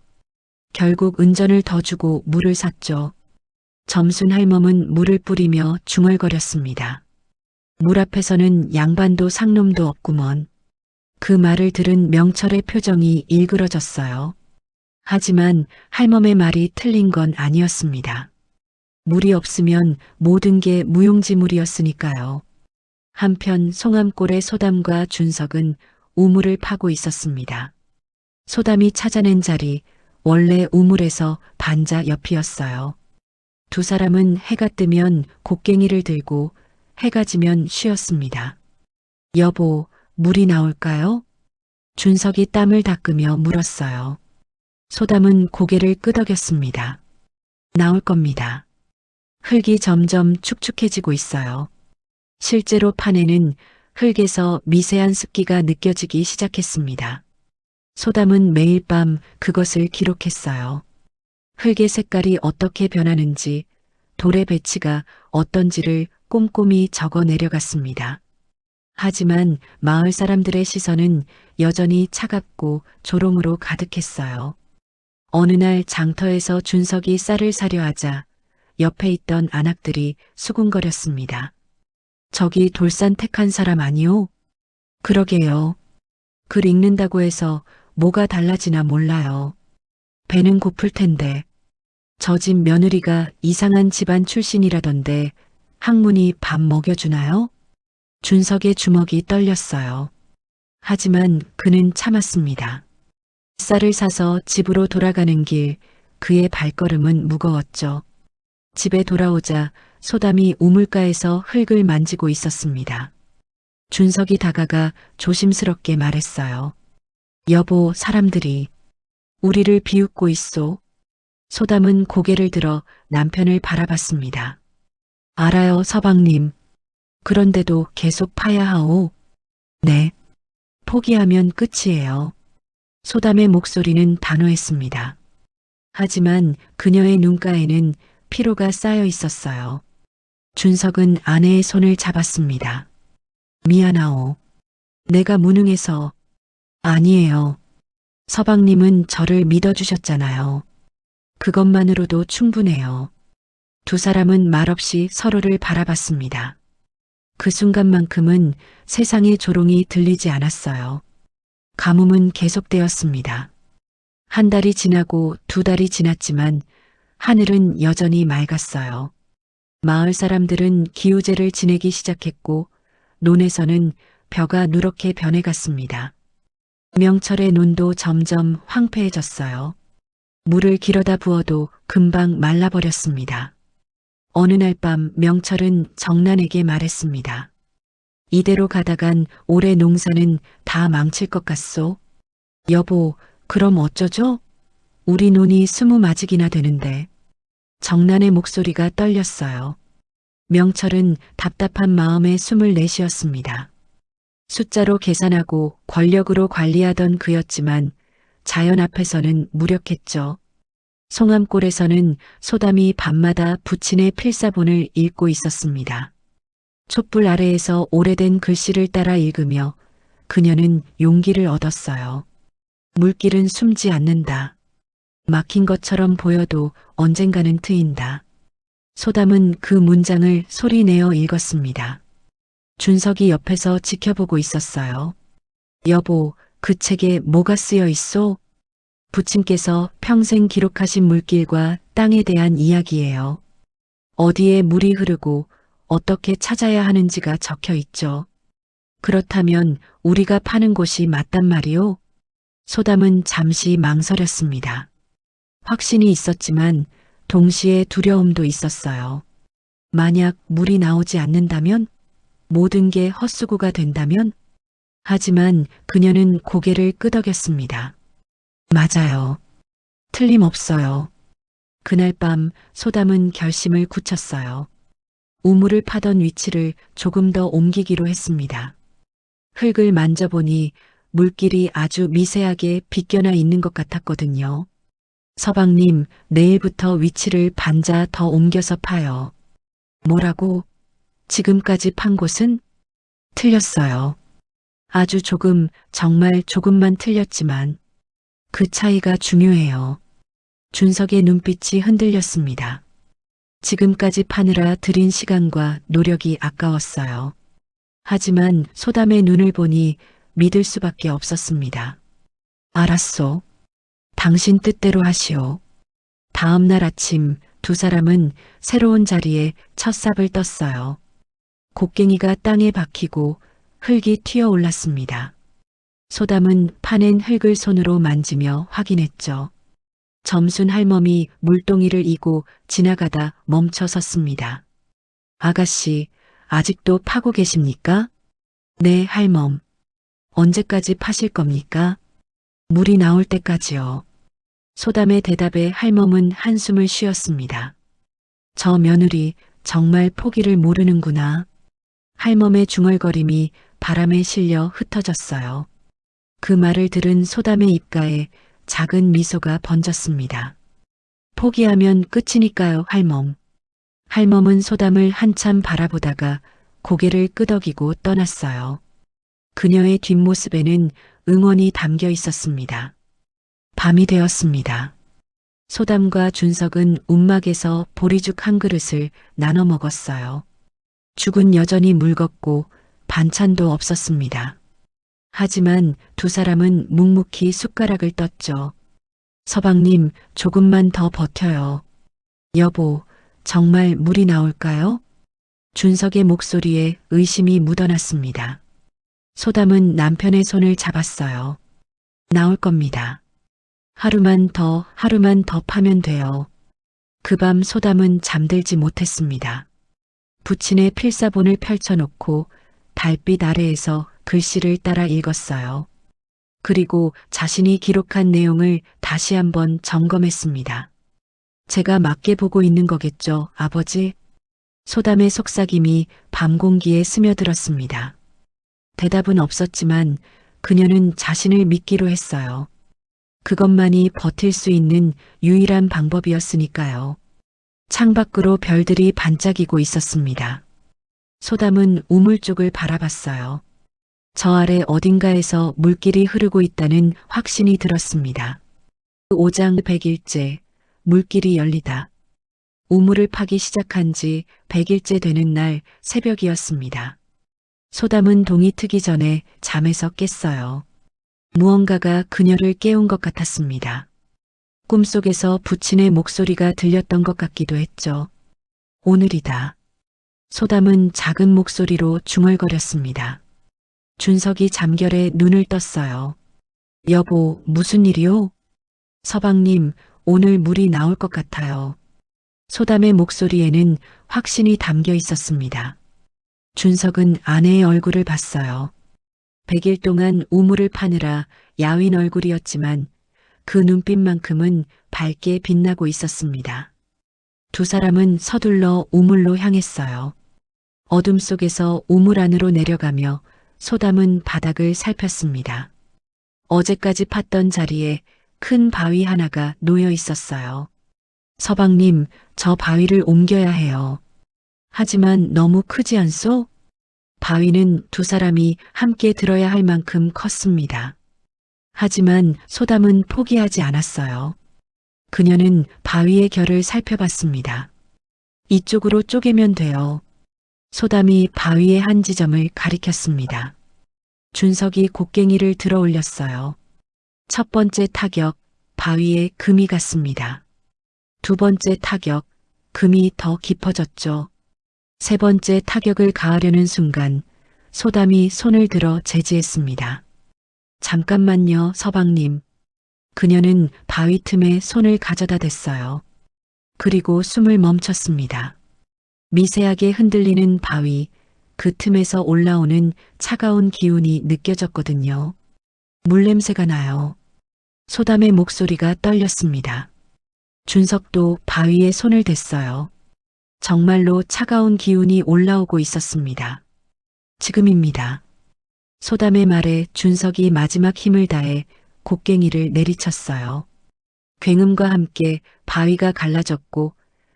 결국 은전을 더 주고 물을 샀죠. 점순 할멈은 물을 뿌리며 중얼거렸습니다. 물 앞에서는 양반도 상놈도 없구먼. 그 말을 들은 명철의 표정이 일그러졌어요. 하지만 할멈의 말이 틀린 건 아니었습니다. 물이 없으면 모든 게 무용지물이었으니까요. 한편 송암골의 소담과 준석은 우물을 파고 있었습니다. 소담이 찾아낸 자리, 원래 우물에서 반자 옆이었어요. 두 사람은 해가 뜨면 곡괭이를 들고 해가 지면 쉬었습니다. 여보, 물이 나올까요? 준석이 땀을 닦으며 물었어요. 소담은 고개를 끄덕였습니다. 나올 겁니다. 흙이 점점 축축해지고 있어요. 실제로 판에는 흙에서 미세한 습기가 느껴지기 시작했습니다. 소담은 매일 밤 그것을 기록했어요. 흙의 색깔이 어떻게 변하는지, 돌의 배치가 어떤지를 꼼꼼히 적어 내려갔습니다. 하지만 마을 사람들의 시선은 여전히 차갑고 조롱으로 가득했어요. 어느 날 장터에서 준석이 쌀을 사려 하자 옆에 있던 안악들이 수군거렸습니다. 저기 돌산 택한 사람 아니오? 그러게요. 글 읽는다고 해서 뭐가 달라지나 몰라요. 배는 고플 텐데. 저 집 며느리가 이상한 집안 출신이라던데 학문이 밥 먹여주나요? 준석의 주먹이 떨렸어요. 하지만 그는 참았습니다. 쌀을 사서 집으로 돌아가는 길 그의 발걸음은 무거웠죠. 집에 돌아오자 소담이 우물가에서 흙을 만지고 있었습니다. 준석이 다가가 조심스럽게 말했어요. 여보, 사람들이 우리를 비웃고 있소. 소담은 고개를 들어 남편을 바라봤습니다. 알아요, 서방님. 그런데도 계속 파야 하오. 네. 포기하면 끝이에요. 소담의 목소리는 단호했습니다. 하지만 그녀의 눈가에는 피로가 쌓여 있었어요. 준석은 아내의 손을 잡았습니다. 미안하오. 내가 무능해서. 아니에요. 서방님은 저를 믿어주셨잖아요. 그것만으로도 충분해요. 두 사람은 말없이 서로를 바라봤습니다. 그 순간만큼은 세상의 조롱이 들리지 않았어요. 가뭄은 계속되었습니다. 한 달이 지나고 두 달이 지났지만 하늘은 여전히 맑았어요. 마을 사람들은 기우제를 지내기 시작했고 논에서는 벼가 누렇게 변해갔습니다. 명철의 논도 점점 황폐해졌어요. 물을 길어다 부어도 금방 말라버렸습니다. 어느 날 밤 명철은 정난에게 말했습니다. 이대로 가다간 올해 농사는 다 망칠 것 같소. 여보, 그럼 어쩌죠? 우리 논이 20마직이나 되는데. 정난의 목소리가 떨렸어요. 명철은 답답한 마음에 숨을 내쉬었습니다. 숫자로 계산하고 권력으로 관리하던 그였지만 자연 앞에서는 무력했죠. 송암골에서는 소담이 밤마다 부친의 필사본을 읽고 있었습니다. 촛불 아래에서 오래된 글씨를 따라 읽으며 그녀는 용기를 얻었어요. 물길은 숨지 않는다. 막힌 것처럼 보여도 언젠가는 트인다. 소담은 그 문장을 소리내어 읽었습니다. 준석이 옆에서 지켜보고 있었어요. 여보, 그 책에 뭐가 쓰여 있소? 부친께서 평생 기록하신 물길과 땅에 대한 이야기예요. 어디에 물이 흐르고 어떻게 찾아야 하는지가 적혀 있죠. 그렇다면 우리가 파는 곳이 맞단 말이오? 소담은 잠시 망설였습니다. 확신이 있었지만 동시에 두려움도 있었어요. 만약 물이 나오지 않는다면? 모든 게 헛수고가 된다면? 하지만 그녀는 고개를 끄덕였습니다. 맞아요. 틀림없어요. 그날 밤 소담은 결심을 굳혔어요. 우물을 파던 위치를 조금 더 옮기기로 했습니다. 흙을 만져보니 물길이 아주 미세하게 비껴나 있는 것 같았거든요. 서방님, 내일부터 위치를 반자 더 옮겨서 파요. 뭐라고? 지금까지 판 곳은? 틀렸어요. 아주 조금, 정말 조금만 틀렸지만 그 차이가 중요해요. 준석의 눈빛이 흔들렸습니다. 지금까지 파느라 들인 시간과 노력이 아까웠어요. 하지만 소담의 눈을 보니 믿을 수밖에 없었습니다. 알았소. 당신 뜻대로 하시오. 다음 날 아침 두 사람은 새로운 자리에 첫 삽을 떴어요. 곡괭이가 땅에 박히고 흙이 튀어 올랐습니다. 소담은 파낸 흙을 손으로 만지며 확인했죠. 점순 할멈이 물동이를 이고 지나가다 멈춰 섰습니다. 아가씨, 아직도 파고 계십니까? 네, 할멈. 언제까지 파실 겁니까? 물이 나올 때까지요. 소담의 대답에 할멈은 한숨을 쉬었습니다. 저 며느리 정말 포기를 모르는구나. 할멈의 중얼거림이 바람에 실려 흩어졌어요. 그 말을 들은 소담의 입가에 작은 미소가 번졌습니다. 포기하면 끝이니까요, 할멈. 할멈은 소담을 한참 바라보다가 고개를 끄덕이고 떠났어요. 그녀의 뒷모습에는 응원이 담겨 있었습니다. 밤이 되었습니다. 소담과 준석은 움막에서 보리죽 한 그릇을 나눠 먹었어요. 죽은 여전히 묽었고 반찬도 없었습니다. 하지만 두 사람은 묵묵히 숟가락을 떴죠. 서방님, 조금만 더 버텨요. 여보, 정말 물이 나올까요? 준석의 목소리에 의심이 묻어났습니다. 소담은 남편의 손을 잡았어요. 나올 겁니다. 하루만 더 파면 돼요. 그 밤 소담은 잠들지 못했습니다. 부친의 필사본을 펼쳐놓고 달빛 아래에서 글씨를 따라 읽었어요. 그리고 자신이 기록한 내용을 다시 한번 점검했습니다. 제가 맞게 보고 있는 거겠죠, 아버지? 소담의 속삭임이 밤 공기에 스며들었습니다. 대답은 없었지만 그녀는 자신을 믿기로 했어요. 그것만이 버틸 수 있는 유일한 방법이었으니까요. 창밖으로 별들이 반짝이고 있었습니다. 소담은 우물 쪽을 바라봤어요. 저 아래 어딘가에서 물길이 흐르고 있다는 확신이 들었습니다. 5장 100일째, 물길이 열리다. 우물을 파기 시작한 지 100일째 되는 날 새벽이었습니다. 소담은 동이 트기 전에 잠에서 깼어요. 무언가가 그녀를 깨운 것 같았습니다. 꿈속에서 부친의 목소리가 들렸던 것 같기도 했죠. 오늘이다. 소담은 작은 목소리로 중얼거렸습니다. 준석이 잠결에 눈을 떴어요. 여보, 무슨 일이요? 서방님, 오늘 물이 나올 것 같아요. 소담의 목소리에는 확신이 담겨 있었습니다. 준석은 아내의 얼굴을 봤어요. 100일 동안 우물을 파느라 야윈 얼굴이었지만 그 눈빛만큼은 밝게 빛나고 있었습니다. 두 사람은 서둘러 우물로 향했어요. 어둠 속에서 우물 안으로 내려가며 소담은 바닥을 살폈습니다. 어제까지 팠던 자리에 큰 바위 하나가 놓여 있었어요. 서방님, 저 바위를 옮겨야 해요. 하지만 너무 크지 않소? 바위는 두 사람이 함께 들어야 할 만큼 컸습니다. 하지만 소담은 포기하지 않았어요. 그녀는 바위의 결을 살펴봤습니다. 이쪽으로 쪼개면 돼요. 소담이 바위의 한 지점을 가리켰습니다. 준석이 곡괭이를 들어 올렸어요. 첫 번째 타격, 바위에 금이 갔습니다. 두 번째 타격, 금이 더 깊어졌죠. 세 번째 타격을 가하려는 순간 소담이 손을 들어 제지했습니다. 잠깐만요, 서방님. 그녀는 바위 틈에 손을 가져다 댔어요. 그리고 숨을 멈췄습니다. 미세하게 흔들리는 바위, 그 틈에서 올라오는 차가운 기운이 느껴졌거든요. 물냄새가 나요. 소담의 목소리가 떨렸습니다. 준석도 바위에 손을 댔어요. 정말로 차가운 기운이 올라오고 있었습니다. 지금입니다. 소담의 말에 준석이 마지막 힘을 다해 곡괭이를 내리쳤어요. 굉음과 함께 바위가 갈라졌고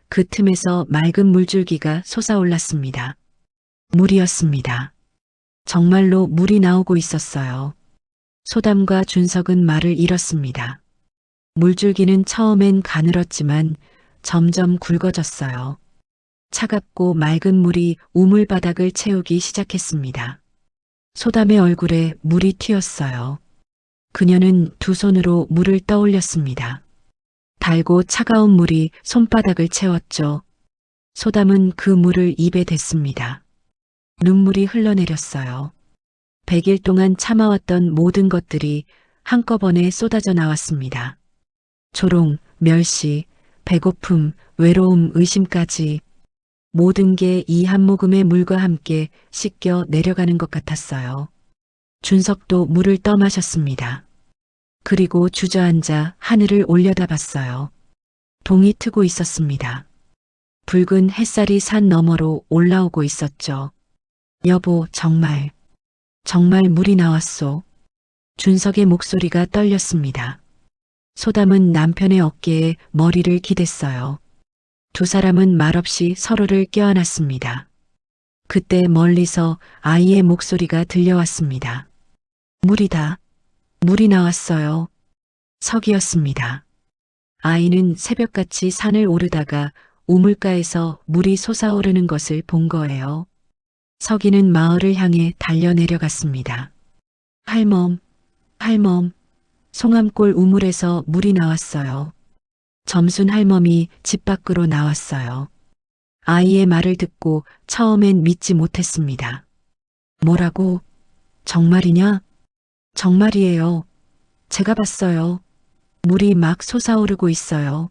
그 틈에서 맑은 물줄기가 솟아올랐습니다. 물이었습니다. 정말로 물이 나오고 있었어요. 소담과 준석은 말을 잃었습니다. 물줄기는 처음엔 가늘었지만 점점 굵어졌어요. 차갑고 맑은 물이 우물바닥을 채우기 시작했습니다. 소담의 얼굴에 물이 튀었어요. 그녀는 두 손으로 물을 떠올렸습니다. 달고 차가운 물이 손바닥을 채웠죠. 소담은 그 물을 입에 댔습니다. 눈물이 흘러내렸어요. 100일 동안 참아왔던 모든 것들이 한꺼번에 쏟아져 나왔습니다. 조롱, 멸시, 배고픔, 외로움, 의심까지 모든 게 이 한 모금의 물과 함께 씻겨 내려가는 것 같았어요. 준석도 물을 떠마셨습니다. 그리고 주저앉아 하늘을 올려다봤어요. 동이 트고 있었습니다. 붉은 햇살이 산 너머로 올라오고 있었죠. 여보, 정말 물이 나왔소. 준석의 목소리가 떨렸습니다. 소담은 남편의 어깨에 머리를 기댔어요. 두 사람은 말없이 서로를 껴안았습니다. 그때 멀리서 아이의 목소리가 들려왔습니다. 물이다. 물이 나왔어요. 석이었습니다. 아이는 새벽같이 산을 오르다가 우물가에서 물이 솟아오르는 것을 본 거예요. 석이는 마을을 향해 달려내려갔습니다. 할멈, 송암골 우물에서 물이 나왔어요. 점순 할멈이 집 밖으로 나왔어요. 아이의 말을 듣고 처음엔 믿지 못했습니다. 뭐라고? 정말이냐? 정말이에요. 제가 봤어요. 물이 막 솟아오르고 있어요.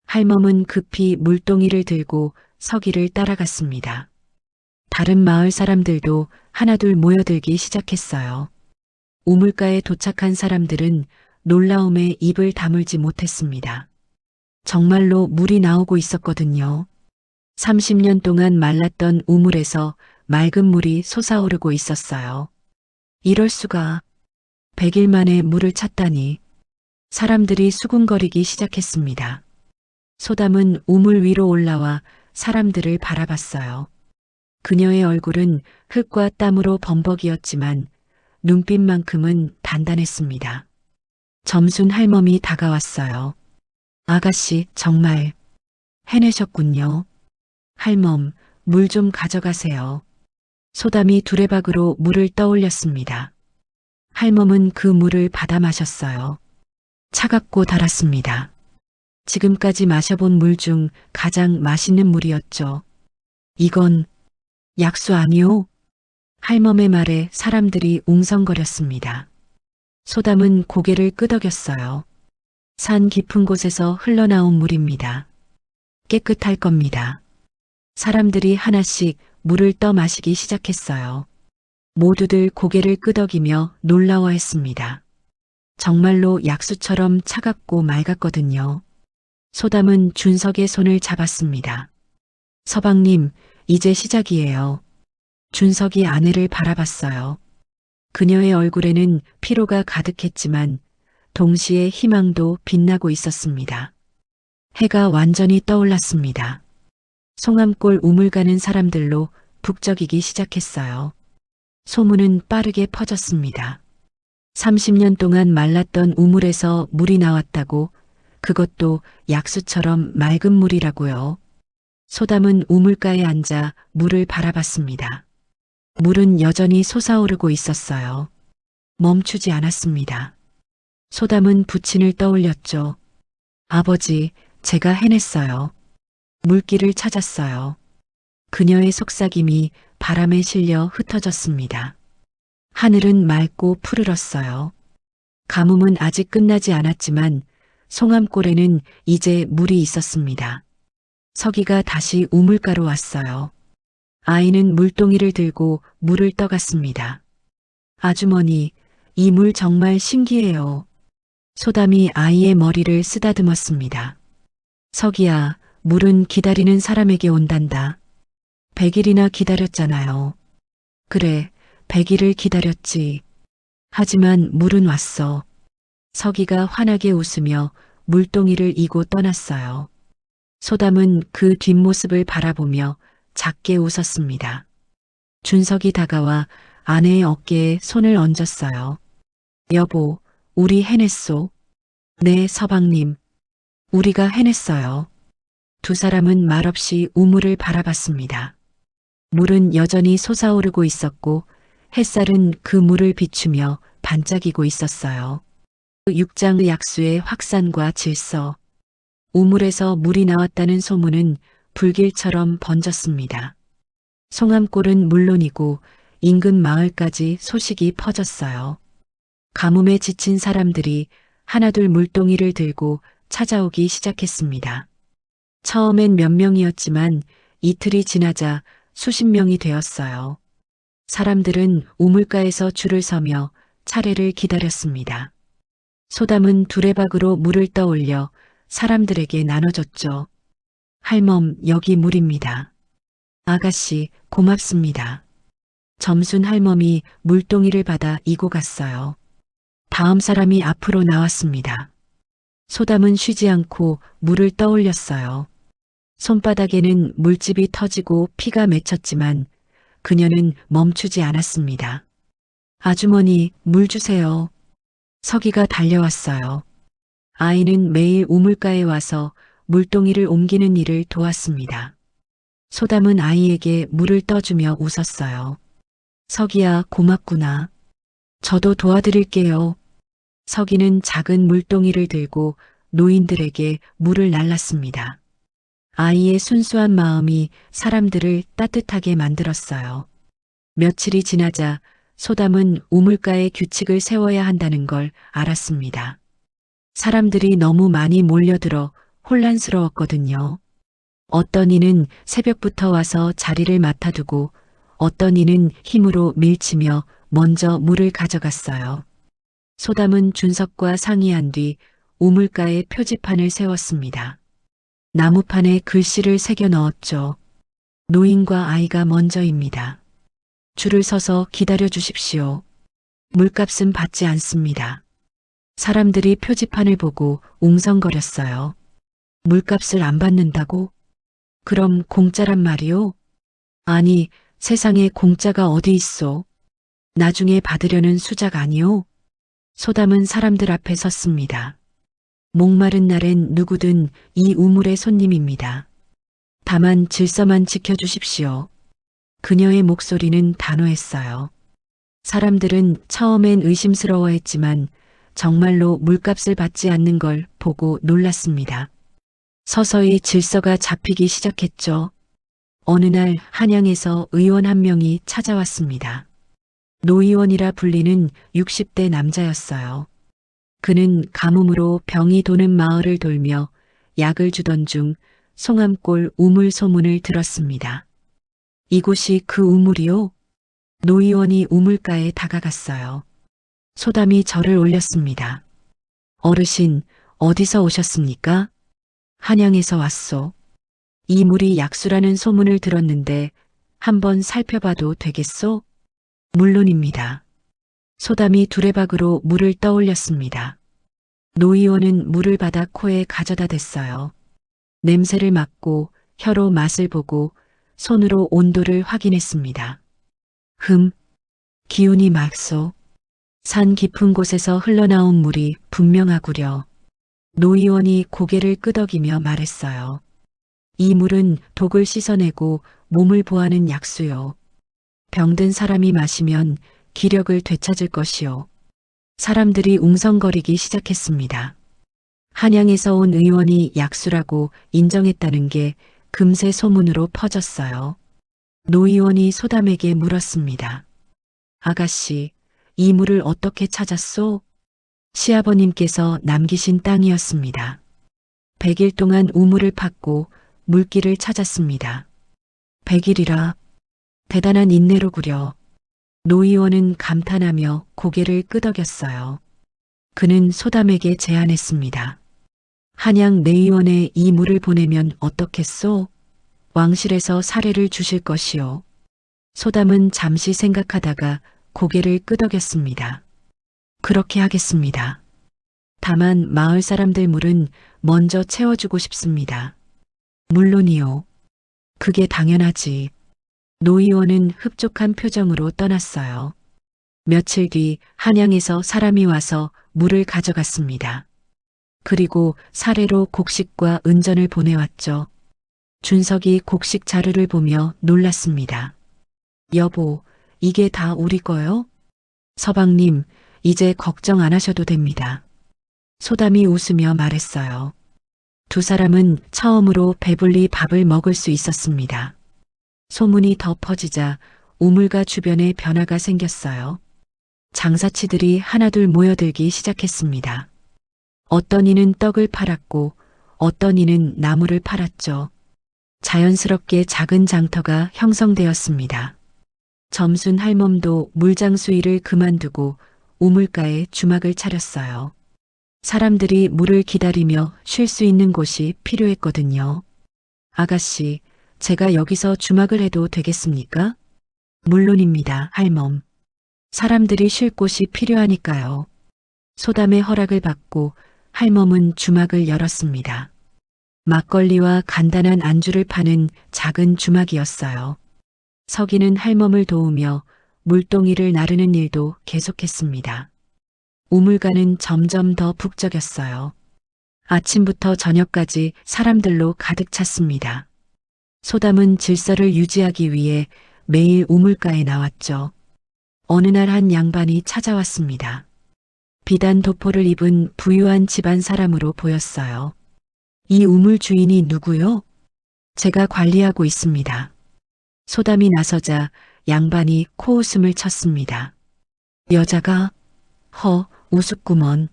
할멈은 급히 물동이를 들고 석이를 따라갔습니다. 다른 마을 사람들도 하나둘 모여들기 시작했어요. 우물가에 도착한 사람들은 놀라움에 입을 다물지 못했습니다. 정말로 물이 나오고 있었거든요. 30년 동안 말랐던 우물에서 맑은 물이 솟아오르고 있었어요. 이럴 수가. 100일 만에 물을 찾다니. 사람들이 수군거리기 시작했습니다. 소담은 우물 위로 올라와 사람들을 바라봤어요. 그녀의 얼굴은 흙과 땀으로 범벅이었지만 눈빛만큼은 단단했습니다. 점순 할멈이 다가왔어요. 아가씨, 정말 해내셨군요. 할멈, 물 좀 가져가세요. 소담이 두레박으로 물을 떠올렸습니다. 할멈은 그 물을 받아 마셨어요. 차갑고 달았습니다. 지금까지 마셔본 물 중 가장 맛있는 물이었죠. 이건 약수 아니오? 할멈의 말에 사람들이 웅성거렸습니다. 소담은 고개를 끄덕였어요. 산 깊은 곳에서 흘러나온 물입니다. 깨끗할 겁니다. 사람들이 하나씩 물을 떠 마시기 시작했어요. 모두들 고개를 끄덕이며 놀라워했습니다. 정말로 약수처럼 차갑고 맑았거든요. 소담은 준석의 손을 잡았습니다. 서방님, 이제 시작이에요. 준석이 아내를 바라봤어요. 그녀의 얼굴에는 피로가 가득했지만 동시에 희망도 빛나고 있었습니다. 해가 완전히 떠올랐습니다. 송암골 우물 가는 사람들로 북적이기 시작했어요. 소문은 빠르게 퍼졌습니다. 30년 동안 말랐던 우물에서 물이 나왔다고, 그것도 약수처럼 맑은 물이라고요. 소담은 우물가에 앉아 물을 바라봤습니다. 물은 여전히 솟아오르고 있었어요. 멈추지 않았습니다. 소담은 부친을 떠올렸죠. 아버지, 제가 해냈어요. 물길을 찾았어요. 그녀의 속삭임이 바람에 실려 흩어졌습니다. 하늘은 맑고 푸르렀어요. 가뭄은 아직 끝나지 않았지만 송암골에는 이제 물이 있었습니다. 서기가 다시 우물가로 왔어요. 아이는 물동이를 들고 물을 떠갔습니다. 아주머니, 이 물 정말 신기해요. 소담이 아이의 머리를 쓰다듬었습니다. 서기야, 물은 기다리는 사람에게 온단다. 100일이나 기다렸잖아요. 그래, 100일을 기다렸지. 하지만 물은 왔어. 서기가 환하게 웃으며 물동이를 이고 떠났어요. 소담은 그 뒷모습을 바라보며 작게 웃었습니다. 준석이 다가와 아내의 어깨에 손을 얹었어요. 여보, 우리 해냈소. 네, 서방님. 우리가 해냈어요. 두 사람은 말없이 우물을 바라봤습니다. 물은 여전히 솟아오르고 있었고 햇살은 그 물을 비추며 반짝이고 있었어요. 육장 약수의 확산과 질서. 우물에서 물이 나왔다는 소문은 불길처럼 번졌습니다. 송암골은 물론이고 인근 마을까지 소식이 퍼졌어요. 가뭄에 지친 사람들이 하나둘 물동이를 들고 찾아오기 시작했습니다. 처음엔 몇 명이었지만 이틀이 지나자 수십 명이 되었어요. 사람들은 우물가에서 줄을 서며 차례를 기다렸습니다. 소담은 두레박으로 물을 떠올려 사람들에게 나눠줬죠. 할멈, 여기 물입니다. 아가씨, 고맙습니다. 점순 할멈이 물동이를 받아 이고 갔어요. 다음 사람이 앞으로 나왔습니다. 소담은 쉬지 않고 물을 떠올렸어요. 손바닥에는 물집이 터지고 피가 맺혔지만 그녀는 멈추지 않았습니다. 아주머니, 물 주세요. 서기가 달려왔어요. 아이는 매일 우물가에 와서 물동이를 옮기는 일을 도왔습니다. 소담은 아이에게 물을 떠주며 웃었어요. 서기야, 고맙구나. 저도 도와드릴게요. 서기는 작은 물동이를 들고 노인들에게 물을 날랐습니다. 아이의 순수한 마음이 사람들을 따뜻하게 만들었어요. 며칠이 지나자 소담은 우물가에 규칙을 세워야 한다는 걸 알았습니다. 사람들이 너무 많이 몰려들어 혼란스러웠거든요. 어떤 이는 새벽부터 와서 자리를 맡아두고 어떤 이는 힘으로 밀치며 먼저 물을 가져갔어요. 소담은 준석과 상의한 뒤 우물가에 표지판을 세웠습니다. 나무판에 글씨를 새겨 넣었죠. 노인과 아이가 먼저입니다. 줄을 서서 기다려 주십시오. 물값은 받지 않습니다. 사람들이 표지판을 보고 웅성거렸어요. 물값을 안 받는다고? 그럼 공짜란 말이오? 아니, 세상에 공짜가 어디 있어? 나중에 받으려는 수작 아니오? 소담은 사람들 앞에 섰습니다. 목마른 날엔 누구든 이 우물의 손님입니다. 다만 질서만 지켜주십시오. 그녀의 목소리는 단호했어요. 사람들은 처음엔 의심스러워했지만 정말로 물값을 받지 않는 걸 보고 놀랐습니다. 서서히 질서가 잡히기 시작했죠. 어느 날 한양에서 의원 한 명이 찾아왔습니다. 노의원이라 불리는 60대 남자였어요. 그는 가뭄으로 병이 도는 마을을 돌며 약을 주던 중 송암골 우물 소문을 들었습니다. 이곳이 그 우물이요? 노의원이 우물가에 다가갔어요. 소담이 절을 올렸습니다. 어르신, 어디서 오셨습니까? 한양에서 왔소. 이 물이 약수라는 소문을 들었는데 한번 살펴봐도 되겠소? 물론입니다. 소담이 두레박으로 물을 떠올렸습니다. 노의원은 물을 받아 코에 가져다 댔어요. 냄새를 맡고 혀로 맛을 보고 손으로 온도를 확인했습니다. 기운이 맑소. 산 깊은 곳에서 흘러나온 물이 분명하구려. 노 의원이 고개를 끄덕이며 말했어요. 이 물은 독을 씻어내고 몸을 보하는 약수요. 병든 사람이 마시면 기력을 되찾을 것이요. 사람들이 웅성거리기 시작했습니다. 한양에서 온 의원이 약수라고 인정했다는 게 금세 소문으로 퍼졌어요. 노 의원이 소담에게 물었습니다. 아가씨, 이 물을 어떻게 찾았소? 시아버님께서 남기신 땅이었습니다. 100일 동안 우물을 팠고 물길을 찾았습니다. 100일이라 대단한 인내로구려. 노 의원은 감탄하며 고개를 끄덕였어요. 그는 소담에게 제안했습니다. 한양 내의원에 이 물을 보내면 어떻겠소? 왕실에서 사례를 주실 것이요. 소담은 잠시 생각하다가 고개를 끄덕였습니다. 그렇게 하겠습니다. 다만 마을 사람들 물은 먼저 채워주고 싶습니다. 물론이요. 그게 당연하지. 노 의원은 흡족한 표정으로 떠났어요. 며칠 뒤 한양에서 사람이 와서 물을 가져갔습니다. 그리고 사례로 곡식과 은전을 보내왔죠. 준석이 곡식 자루를 보며 놀랐습니다. 여보, 이게 다 우리 거요? 서방님, 이제 걱정 안 하셔도 됩니다. 소담이 웃으며 말했어요. 두 사람은 처음으로 배불리 밥을 먹을 수 있었습니다. 소문이 더 퍼지자 우물가 주변에 변화가 생겼어요. 장사치들이 하나둘 모여들기 시작했습니다. 어떤 이는 떡을 팔았고 어떤 이는 나무를 팔았죠. 자연스럽게 작은 장터가 형성되었습니다. 점순 할멈도 물장수 일을 그만두고 우물가에 주막을 차렸어요. 사람들이 물을 기다리며 쉴 수 있는 곳이 필요했거든요. 아가씨, 제가 여기서 주막을 해도 되겠습니까? 물론입니다, 할멈. 사람들이 쉴 곳이 필요하니까요. 소담의 허락을 받고 할멈은 주막을 열었습니다. 막걸리와 간단한 안주를 파는 작은 주막이었어요. 서기는 할멈을 도우며 물동이를 나르는 일도 계속했습니다. 우물가는 점점 더 북적였어요. 아침부터 저녁까지 사람들로 가득 찼습니다. 소담은 질서를 유지하기 위해 매일 우물가에 나왔죠. 어느 날 한 양반이 찾아왔습니다. 비단 도포를 입은 부유한 집안 사람으로 보였어요. 이 우물 주인이 누구요? 제가 관리하고 있습니다. 소담이 나서자 양반이 코웃음을 쳤습니다. 여자가? 우습구먼.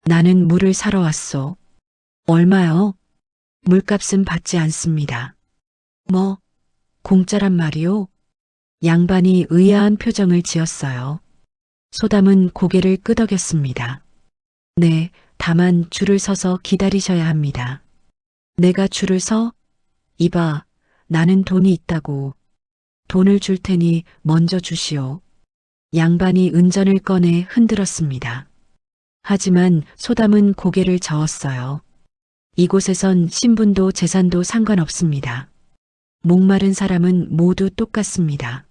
나는 물을 사러 왔소. 얼마요? 물값은 받지 않습니다. 뭐? 공짜란 말이오? 양반이 의아한 표정을 지었어요. 소담은 고개를 끄덕였습니다. 네, 다만 줄을 서서 기다리셔야 합니다. 내가 줄을 서? 이봐, 나는 돈이 있다고. 돈을 줄 테니 먼저 주시오. 양반이 은전을 꺼내 흔들었습니다. 하지만 소담은 고개를 저었어요. 이곳에선 신분도 재산도 상관없습니다. 목마른 사람은 모두 똑같습니다.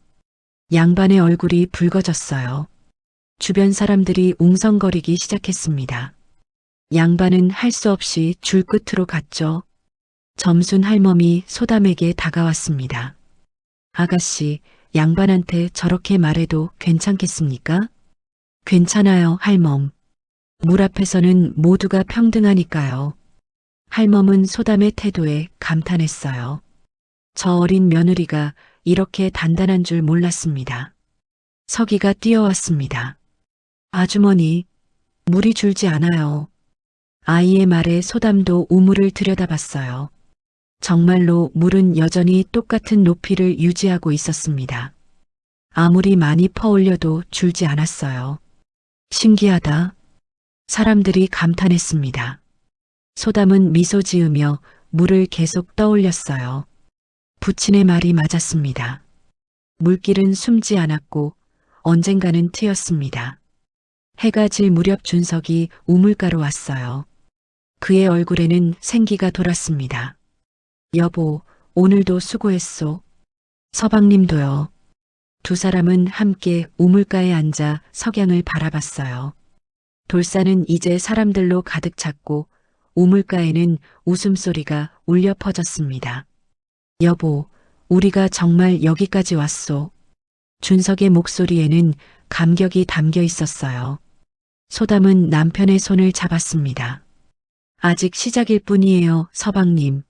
양반의 얼굴이 붉어졌어요. 주변 사람들이 웅성거리기 시작했습니다. 양반은 할 수 없이 줄 끝으로 갔죠. 점순 할멈이 소담에게 다가왔습니다. 아가씨, 양반한테 저렇게 말해도 괜찮겠습니까? 괜찮아요, 할멈. 물 앞에서는 모두가 평등하니까요. 할멈은 소담의 태도에 감탄했어요. 저 어린 며느리가 이렇게 단단한 줄 몰랐습니다. 서기가 뛰어왔습니다. 아주머니, 물이 줄지 않아요. 아이의 말에 소담도 우물을 들여다봤어요. 정말로 물은 여전히 똑같은 높이를 유지하고 있었습니다. 아무리 많이 퍼올려도 줄지 않았어요. 신기하다. 사람들이 감탄했습니다. 소담은 미소 지으며 물을 계속 떠올렸어요. 부친의 말이 맞았습니다. 물길은 숨지 않았고 언젠가는 트였습니다. 해가 질 무렵 준석이 우물가로 왔어요. 그의 얼굴에는 생기가 돌았습니다. 여보, 오늘도 수고했소. 서방님도요. 두 사람은 함께 우물가에 앉아 석양을 바라봤어요. 돌산은 이제 사람들로 가득 찼고 우물가에는 웃음소리가 울려 퍼졌습니다. 여보, 우리가 정말 여기까지 왔소. 준석의 목소리에는 감격이 담겨 있었어요. 소담은 남편의 손을 잡았습니다. 아직 시작일 뿐이에요, 서방님.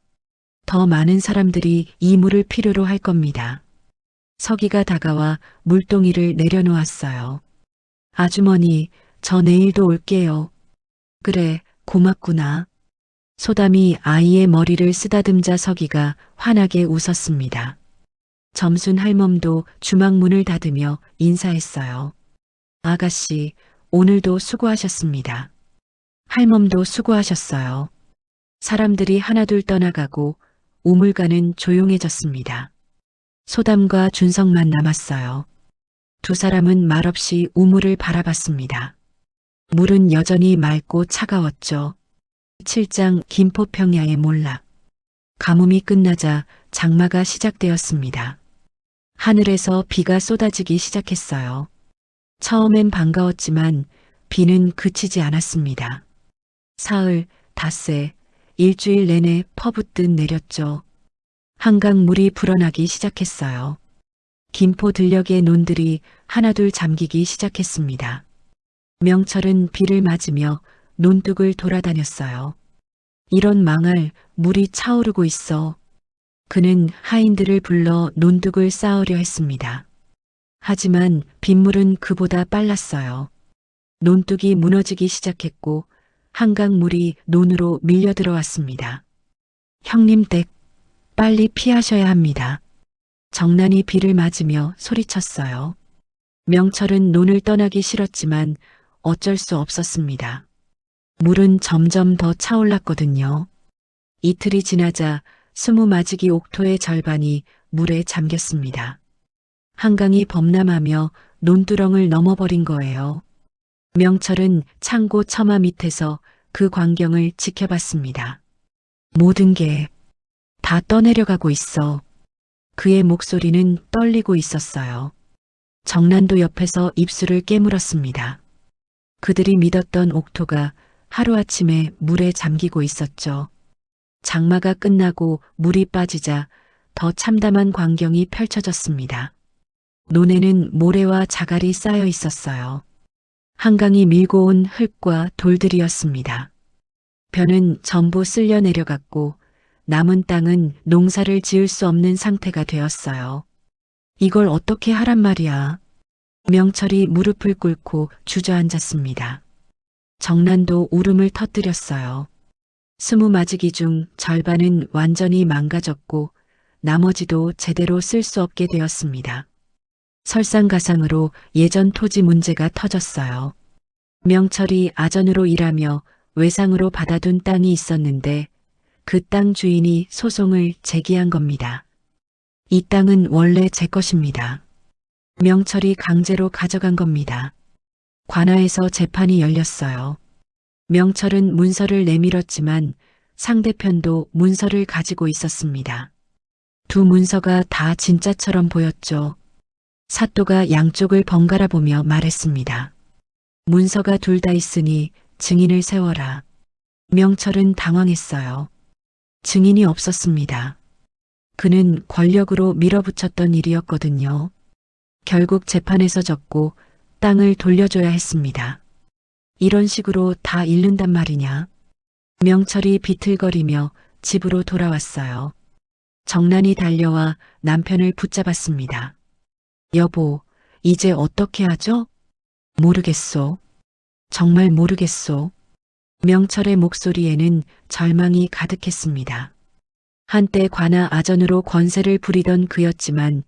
더 많은 사람들이 이 물을 필요로 할 겁니다. 서기가 다가와 물동이를 내려놓았어요. 아주머니, 저 내일도 올게요. 그래, 고맙구나. 소담이 아이의 머리를 쓰다듬자 서기가 환하게 웃었습니다. 점순 할멈도 주막문을 닫으며 인사했어요. 아가씨, 오늘도 수고하셨습니다. 할멈도 수고하셨어요. 사람들이 하나둘 떠나가고 우물가는 조용해졌습니다. 소담과 준석만 남았어요. 두 사람은 말없이 우물을 바라봤습니다. 물은 여전히 맑고 차가웠죠. 7장 김포평야의 몰락. 가뭄이 끝나자 장마가 시작되었습니다. 하늘에서 비가 쏟아지기 시작했어요. 처음엔 반가웠지만 비는 그치지 않았습니다. 사흘, 닷새, 일주일 내내 퍼붓듯 내렸죠. 한강 물이 불어나기 시작했어요. 김포 들녘의 논들이 하나둘 잠기기 시작했습니다. 명철은 비를 맞으며 논둑을 돌아다녔어요. 이런 망할, 물이 차오르고 있어. 그는 하인들을 불러 논둑을 쌓으려 했습니다. 하지만 빗물은 그보다 빨랐어요. 논둑이 무너지기 시작했고 한강물이 논으로 밀려 들어왔습니다. 형님 댁, 빨리 피하셔야 합니다. 정난이 비를 맞으며 소리쳤어요. 명철은 논을 떠나기 싫었지만 어쩔 수 없었습니다. 물은 점점 더 차올랐거든요. 이틀이 지나자 20마지기 옥토의 절반이 물에 잠겼습니다. 한강이 범람하며 논두렁을 넘어버린 거예요. 명철은 창고 처마 밑에서 그 광경을 지켜봤습니다. 모든 게 다 떠내려가고 있어. 그의 목소리는 떨리고 있었어요. 정난도 옆에서 입술을 깨물었습니다. 그들이 믿었던 옥토가 하루아침에 물에 잠기고 있었죠. 장마가 끝나고 물이 빠지자 더 참담한 광경이 펼쳐졌습니다. 논에는 모래와 자갈이 쌓여 있었어요. 한강이 밀고 온 흙과 돌들이었습니다. 벼는 전부 쓸려 내려갔고 남은 땅은 농사를 지을 수 없는 상태가 되었어요. 이걸 어떻게 하란 말이야. 명철이 무릎을 꿇고 주저앉았습니다. 정난도 울음을 터뜨렸어요. 20마지기 중 절반은 완전히 망가졌고 나머지도 제대로 쓸 수 없게 되었습니다. 설상가상으로 예전 토지 문제가 터졌어요. 명철이 아전으로 일하며 외상으로 받아둔 땅이 있었는데 그 땅 주인이 소송을 제기한 겁니다. 이 땅은 원래 제 것입니다. 명철이 강제로 가져간 겁니다. 관아에서 재판이 열렸어요. 명철은 문서를 내밀었지만 상대편도 문서를 가지고 있었습니다. 두 문서가 다 진짜처럼 보였죠. 사또가 양쪽을 번갈아 보며 말했습니다. 문서가 둘 다 있으니 증인을 세워라. 명철은 당황했어요. 증인이 없었습니다. 그는 권력으로 밀어붙였던 일이었거든요. 결국 재판에서 졌고 땅을 돌려줘야 했습니다. 이런 식으로 다 잃는단 말이냐. 명철이 비틀거리며 집으로 돌아왔어요. 정난이 달려와 남편을 붙잡았습니다. 여보, 이제 어떻게 하죠? 모르겠소. 정말 모르겠소. 명철의 목소리에는 절망이 가득했습니다. 한때 관아 아전으로 권세를 부리던 그였지만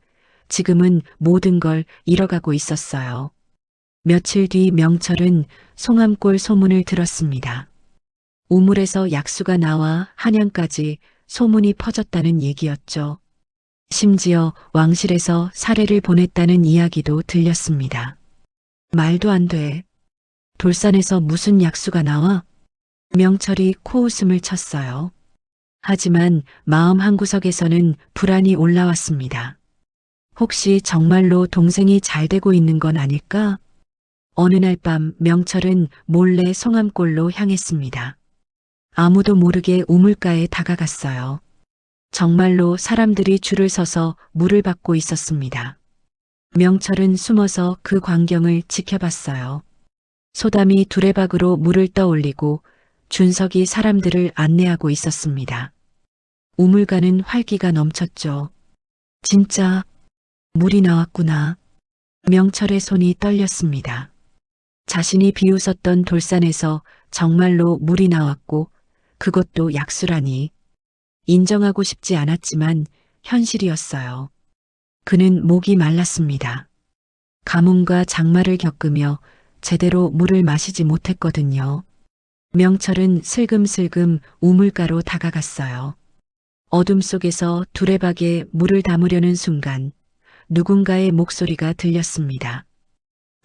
지금은 모든 걸 잃어가고 있었어요. 며칠 뒤 명철은 송암골 소문을 들었습니다. 우물에서 약수가 나와 한양까지 소문이 퍼졌다는 얘기였죠. 심지어 왕실에서 사례를 보냈다는 이야기도 들렸습니다. 말도 안 돼. 돌산에서 무슨 약수가 나와? 명철이 코웃음을 쳤어요. 하지만 마음 한구석에서는 불안이 올라왔습니다. 혹시 정말로 동생이 잘 되고 있는 건 아닐까? 어느 날 밤 명철은 몰래 성암골로 향했습니다. 아무도 모르게 우물가에 다가갔어요. 정말로 사람들이 줄을 서서 물을 받고 있었습니다. 명철은 숨어서 그 광경을 지켜봤어요. 소담이 두레박으로 물을 떠올리고 준석이 사람들을 안내하고 있었습니다. 우물가는 활기가 넘쳤죠. 진짜 물이 나왔구나. 명철의 손이 떨렸습니다. 자신이 비웃었던 돌산에서 정말로 물이 나왔고 그것도 약수라니. 인정하고 싶지 않았지만 현실이었어요. 그는 목이 말랐습니다. 가뭄과 장마를 겪으며 제대로 물을 마시지 못했거든요. 명철은 슬금슬금 우물가로 다가갔어요. 어둠 속에서 두레박에 물을 담으려는 순간 누군가의 목소리가 들렸습니다.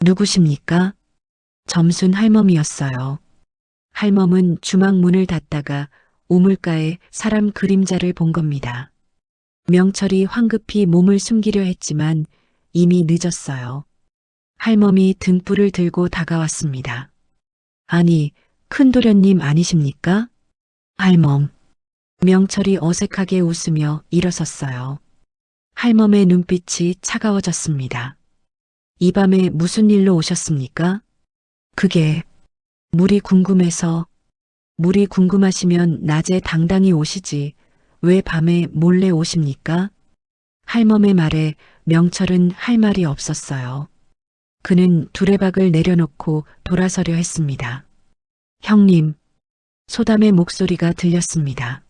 누구십니까? 점순 할멈이었어요. 할멈은 주막 문을 닫다가 우물가에 사람 그림자를 본 겁니다. 명철이 황급히 몸을 숨기려 했지만 이미 늦었어요. 할멈이 등불을 들고 다가왔습니다. 아니, 큰도련님 아니십니까? 할멈. 명철이 어색하게 웃으며 일어섰어요. 할멈의 눈빛이 차가워졌습니다. 이 밤에 무슨 일로 오셨습니까? 그게 물이 궁금해서. 물이 궁금하시면 낮에 당당히 오시지 왜 밤에 몰래 오십니까? 할멈의 말에 명철은 할 말이 없었어요. 그는 두레박을 내려놓고 돌아서려 했습니다. 형님, 소담의 목소리가 들렸습니다.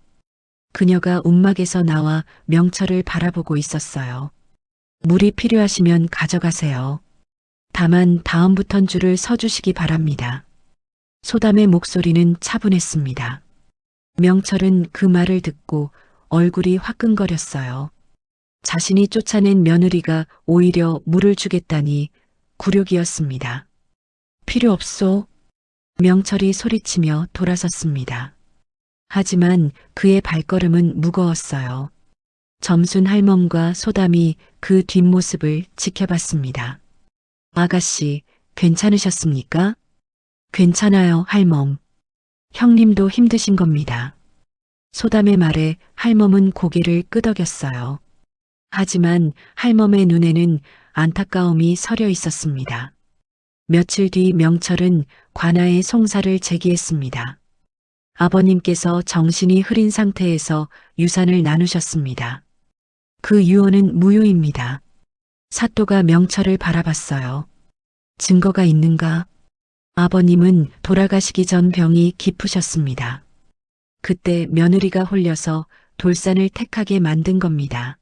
그녀가 움막에서 나와 명철을 바라보고 있었어요. 물이 필요하시면 가져가세요. 다만 다음부턴 줄을 서주시기 바랍니다. 소담의 목소리는 차분했습니다. 명철은 그 말을 듣고 얼굴이 화끈거렸어요. 자신이 쫓아낸 며느리가 오히려 물을 주겠다니 굴욕이었습니다. 필요 없소. 명철이 소리치며 돌아섰습니다. 하지만 그의 발걸음은 무거웠어요. 점순 할멈과 소담이 그 뒷모습을 지켜봤습니다. 아가씨, 괜찮으셨습니까? 괜찮아요, 할멈. 형님도 힘드신 겁니다. 소담의 말에 할멈은 고개를 끄덕였어요. 하지만 할멈의 눈에는 안타까움이 서려 있었습니다. 며칠 뒤 명철은 관아에 송사를 제기했습니다. 아버님께서 정신이 흐린 상태에서 유산을 나누셨습니다. 그 유언은 무효입니다. 사또가 명철을 바라봤어요. 증거가 있는가? 아버님은 돌아가시기 전 병이 깊으셨습니다. 그때 며느리가 홀려서 돌산을 택하게 만든 겁니다.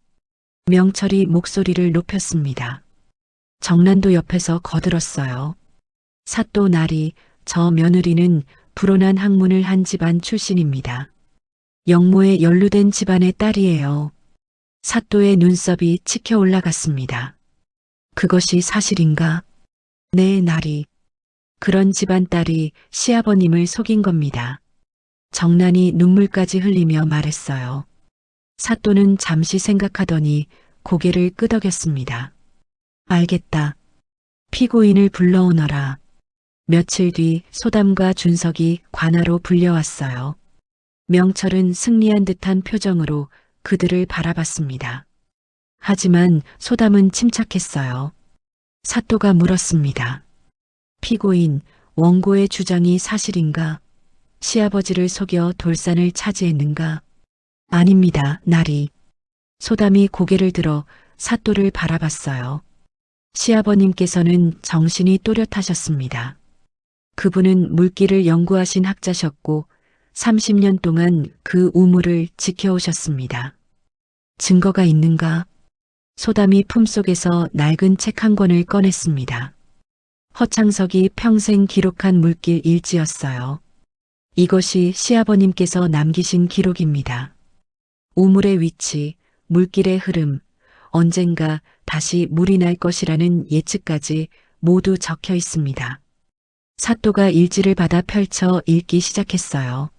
명철이 목소리를 높였습니다. 정난도 옆에서 거들었어요. 사또 나리, 저 며느리는 불온한 학문을 한 집안 출신입니다. 영모에 연루된 집안의 딸이에요. 사또의 눈썹이 치켜 올라갔습니다. 그것이 사실인가? 네, 나리. 그런 집안 딸이 시아버님을 속인 겁니다. 정난이 눈물까지 흘리며 말했어요. 사또는 잠시 생각하더니 고개를 끄덕였습니다. 알겠다. 피고인을 불러오너라. 며칠 뒤 소담과 준석이 관아로 불려왔어요. 명철은 승리한 듯한 표정으로 그들을 바라봤습니다. 하지만 소담은 침착했어요. 사또가 물었습니다. 피고인, 원고의 주장이 사실인가? 시아버지를 속여 돌산을 차지했는가? 아닙니다, 나리. 소담이 고개를 들어 사또를 바라봤어요. 시아버님께서는 정신이 또렷하셨습니다. 그분은 물길을 연구하신 학자셨고 30년 동안 그 우물을 지켜오셨습니다. 증거가 있는가? 소담이 품속에서 낡은 책 한 권을 꺼냈습니다. 허창석이 평생 기록한 물길 일지였어요. 이것이 시아버님께서 남기신 기록입니다. 우물의 위치, 물길의 흐름, 언젠가 다시 물이 날 것이라는 예측까지 모두 적혀 있습니다. 사또가 일지를 받아 펼쳐 읽기 시작했어요.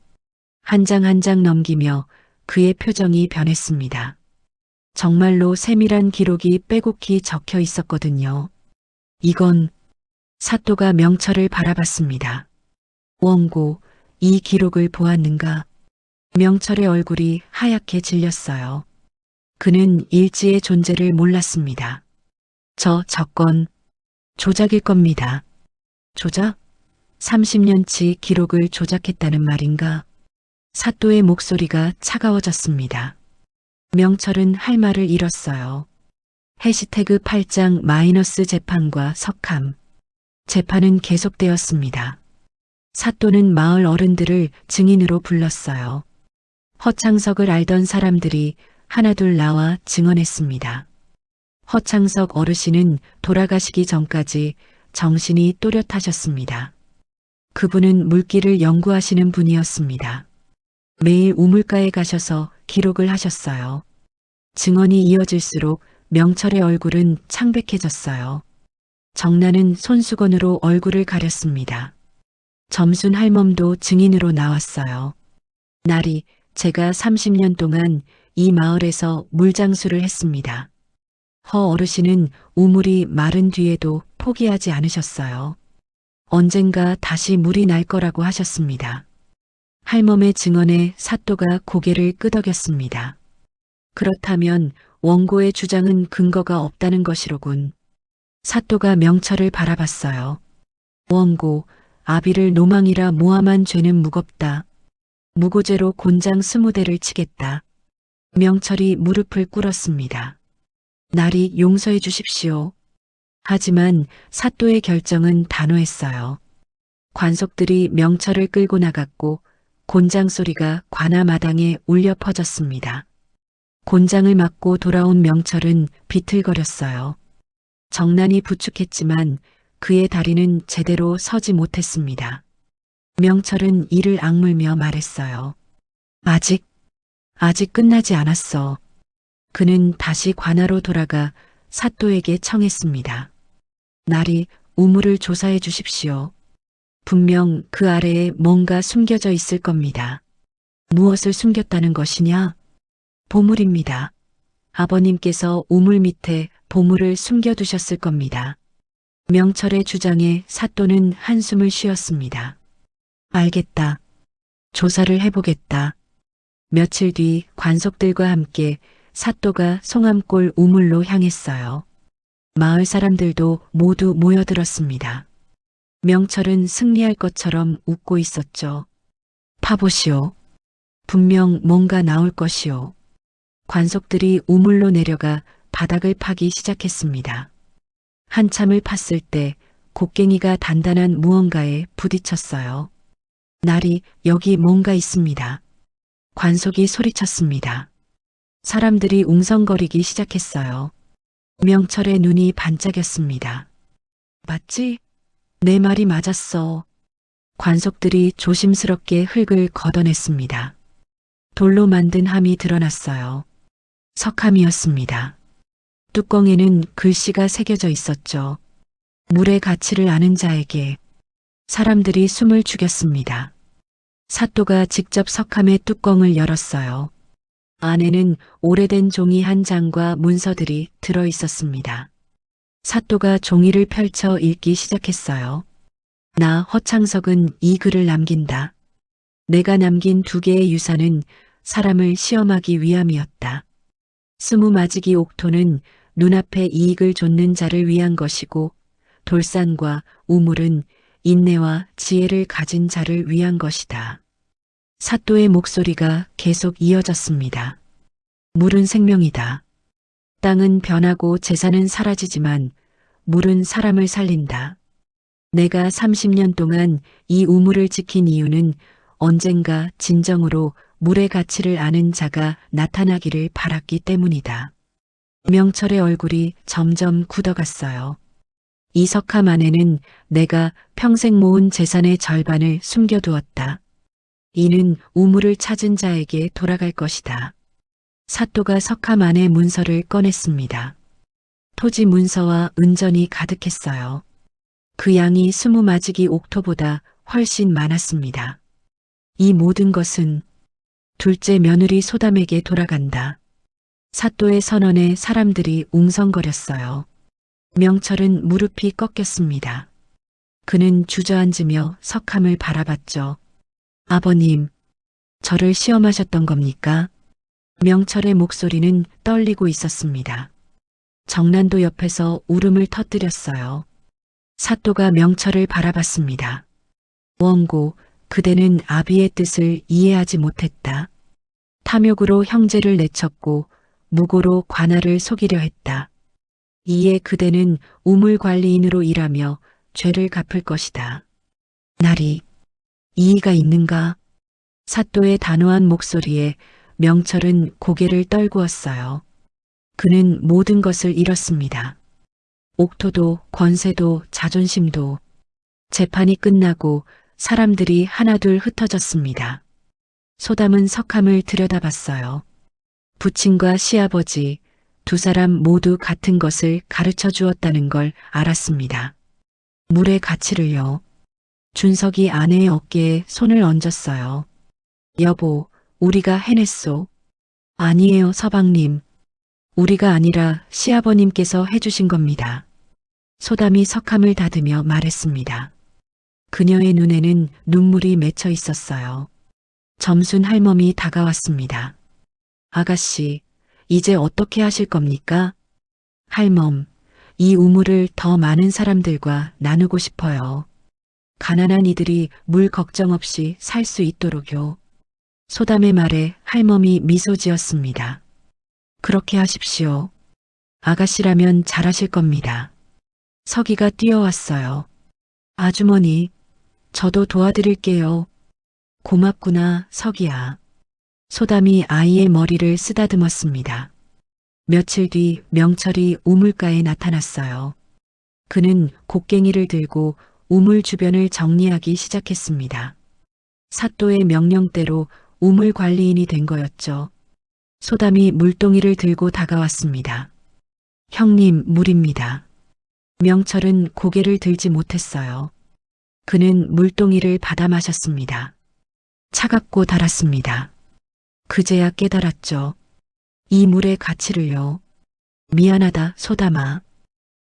한 장 한 장 넘기며 그의 표정이 변했습니다. 정말로 세밀한 기록이 빼곡히 적혀 있었거든요. 이건 사또가 명철을 바라봤습니다. 원고, 이 기록을 보았는가? 명철의 얼굴이 하얗게 질렸어요. 그는 일지의 존재를 몰랐습니다. 저 저건 조작일 겁니다. 조작? 30년치 기록을 조작했다는 말인가? 사또의 목소리가 차가워졌습니다. 명철은 할 말을 잃었어요. 해시태그 8장 마이너스 재판과 석함. 재판은 계속되었습니다. 사또는 마을 어른들을 증인으로 불렀어요. 허창석을 알던 사람들이 하나둘 나와 증언했습니다. 허창석 어르신은 돌아가시기 전까지 정신이 또렷하셨습니다. 그분은 물길을 연구하시는 분이었습니다. 매일 우물가에 가셔서 기록을 하셨어요. 증언이 이어질수록 명철의 얼굴은 창백해졌어요. 정나는 손수건으로 얼굴을 가렸습니다. 점순 할멈도 증인으로 나왔어요. 날이 제가 30년 동안 이 마을에서 물장수를 했습니다. 허 어르신은 우물이 마른 뒤에도 포기하지 않으셨어요. 언젠가 다시 물이 날 거라고 하셨습니다. 할멈의 증언에 사또가 고개를 끄덕였습니다. 그렇다면 원고의 주장은 근거가 없다는 것이로군. 사또가 명철을 바라봤어요. 원고, 아비를 노망이라 모함한 죄는 무겁다. 무고죄로 곤장 20대를 치겠다. 명철이 무릎을 꿇었습니다. 날이 용서해 주십시오. 하지만 사또의 결정은 단호했어요. 관속들이 명철을 끌고 나갔고 곤장 소리가 관아 마당에 울려 퍼졌습니다. 곤장을 맞고 돌아온 명철은 비틀거렸어요. 정난이 부축했지만 그의 다리는 제대로 서지 못했습니다. 명철은 이를 악물며 말했어요. 아직 끝나지 않았어. 그는 다시 관아로 돌아가 사또에게 청했습니다. 날이 우물을 조사해 주십시오. 분명 그 아래에 뭔가 숨겨져 있을 겁니다. 무엇을 숨겼다는 것이냐? 보물입니다. 아버님께서 우물 밑에 보물을 숨겨두셨을 겁니다. 명철의 주장에 사또는 한숨을 쉬었습니다. 알겠다. 조사를 해보겠다. 며칠 뒤 관속들과 함께 사또가 송암골 우물로 향했어요. 마을 사람들도 모두 모여들었습니다. 명철은 승리할 것처럼 웃고 있었죠. 파보시오. 분명 뭔가 나올 것이오. 관속들이 우물로 내려가 바닥을 파기 시작했습니다. 한참을 팠을 때 곡괭이가 단단한 무언가에 부딪혔어요. 날이 여기 뭔가 있습니다. 관속이 소리쳤습니다. 사람들이 웅성거리기 시작했어요. 명철의 눈이 반짝였습니다. 맞지? 내 말이 맞았어. 관속들이 조심스럽게 흙을 걷어냈습니다. 돌로 만든 함이 드러났어요. 석함이었습니다. 뚜껑에는 글씨가 새겨져 있었죠. 물의 가치를 아는 자에게. 사람들이 숨을 죽였습니다. 사또가 직접 석함의 뚜껑을 열었어요. 안에는 오래된 종이 한 장과 문서들이 들어 있었습니다. 사또가 종이를 펼쳐 읽기 시작했어요. 나 허창석은 이 글을 남긴다. 내가 남긴 2개의 유산은 사람을 시험하기 위함이었다. 20마지기 옥토는 눈앞에 이익을 좇는 자를 위한 것이고 돌산과 우물은 인내와 지혜를 가진 자를 위한 것이다. 사또의 목소리가 계속 이어졌습니다. 물은 생명이다. 땅은 변하고 재산은 사라지지만 물은 사람을 살린다. 내가 30년 동안 이 우물을 지킨 이유는 언젠가 진정으로 물의 가치를 아는 자가 나타나기를 바랐기 때문이다. 명철의 얼굴이 점점 굳어갔어요. 이 석함 안에는 내가 평생 모은 재산의 절반을 숨겨두었다. 이는 우물을 찾은 자에게 돌아갈 것이다. 사또가 석함 안의 문서를 꺼냈습니다. 토지 문서와 은전이 가득했어요. 그 양이 20마지기 옥토보다 훨씬 많았습니다. 이 모든 것은 둘째 며느리 소담에게 돌아간다. 사또의 선언에 사람들이 웅성거렸어요. 명철은 무릎이 꺾였습니다. 그는 주저앉으며 석함을 바라봤죠. 아버님, 저를 시험하셨던 겁니까? 명철의 목소리는 떨리고 있었습니다. 정난도 옆에서 울음을 터뜨렸어요. 사또가 명철을 바라봤습니다. 원고, 그대는 아비의 뜻을 이해하지 못했다. 탐욕으로 형제를 내쳤고 무고로 관아를 속이려 했다. 이에 그대는 우물관리인으로 일하며 죄를 갚을 것이다. 날이 이의가 있는가? 사또의 단호한 목소리에 명철은 고개를 떨구었어요. 그는 모든 것을 잃었습니다. 옥토도 권세도 자존심도. 재판이 끝나고 사람들이 하나둘 흩어졌습니다. 소담은 석함을 들여다봤어요. 부친과 시아버지 두 사람 모두 같은 것을 가르쳐 주었다는 걸 알았습니다. 물의 가치를요. 준석이 아내의 어깨에 손을 얹었어요. 여보, 우리가 해냈소. 아니에요, 서방님. 우리가 아니라 시아버님께서 해주신 겁니다. 소담이 석함을 다듬며 말했습니다. 그녀의 눈에는 눈물이 맺혀 있었어요. 점순 할멈이 다가왔습니다. 아가씨, 이제 어떻게 하실 겁니까? 할멈, 이 우물을 더 많은 사람들과 나누고 싶어요. 가난한 이들이 물 걱정 없이 살 수 있도록요. 소담의 말에 할멈이 미소 지었습니다. 그렇게 하십시오. 아가씨라면 잘하실 겁니다. 서기가 뛰어왔어요. 아주머니, 저도 도와드릴게요. 고맙구나, 서기야. 소담이 아이의 머리를 쓰다듬었습니다. 며칠 뒤 명철이 우물가에 나타났어요. 그는 곡괭이를 들고 우물 주변을 정리하기 시작했습니다. 사또의 명령대로 우물 관리인이 된 거였죠. 소담이 물동이를 들고 다가왔습니다. 형님, 물입니다. 명철은 고개를 들지 못했어요. 그는 물동이를 받아 마셨습니다. 차갑고 달았습니다. 그제야 깨달았죠. 이 물의 가치를요. 미안하다, 소담아.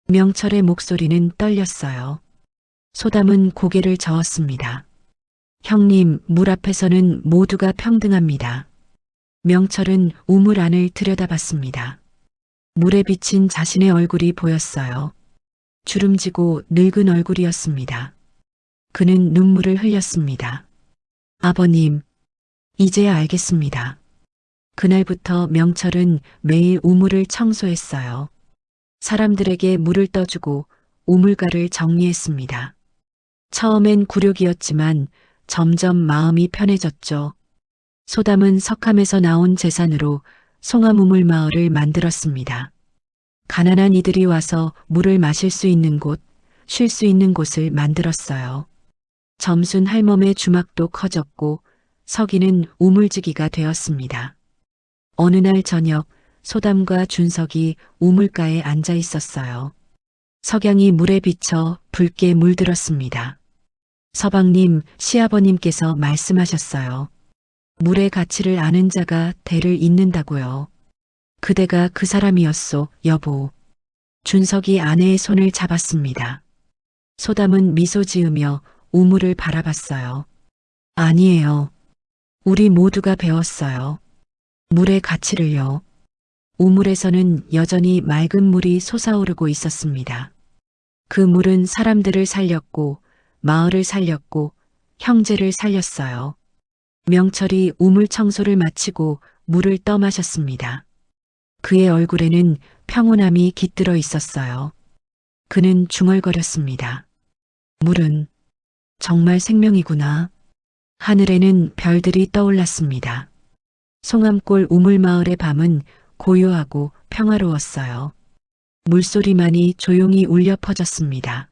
명철의 목소리는 떨렸어요. 소담은 고개를 저었습니다. 형님, 물 앞에서는 모두가 평등합니다. 명철은 우물 안을 들여다봤습니다. 물에 비친 자신의 얼굴이 보였어요. 주름지고 늙은 얼굴이었습니다. 그는 눈물을 흘렸습니다. 아버님, 이제야 알겠습니다. 그날부터 명철은 매일 우물을 청소했어요. 사람들에게 물을 떠주고 우물가를 정리했습니다. 처음엔 굴욕이었지만 점점 마음이 편해졌죠. 소담은 석함에서 나온 재산으로 송암우물 마을을 만들었습니다. 가난한 이들이 와서 물을 마실 수 있는 곳, 쉴 수 있는 곳을 만들었어요. 점순 할멈의 주막도 커졌고 서기는 우물지기가 되었습니다. 어느 날 저녁 소담과 준석이 우물가에 앉아 있었어요. 석양이 물에 비쳐 붉게 물들었습니다. 서방님, 시아버님께서 말씀하셨어요. 물의 가치를 아는 자가 대를 잇는다고요. 그대가 그 사람이었소, 여보. 준석이 아내의 손을 잡았습니다. 소담은 미소 지으며 우물을 바라봤어요. 아니에요. 우리 모두가 배웠어요. 물의 가치를요. 우물에서는 여전히 맑은 물이 솟아오르고 있었습니다. 그 물은 사람들을 살렸고 마을을 살렸고 형제를 살렸어요. 명철이 우물 청소를 마치고 물을 떠마셨습니다. 그의 얼굴에는 평온함이 깃들어 있었어요. 그는 중얼거렸습니다. 물은 정말 생명이구나. 하늘에는 별들이 떠올랐습니다. 송암골 우물마을의 밤은 고요하고 평화로웠어요. 물소리만이 조용히 울려 퍼졌습니다.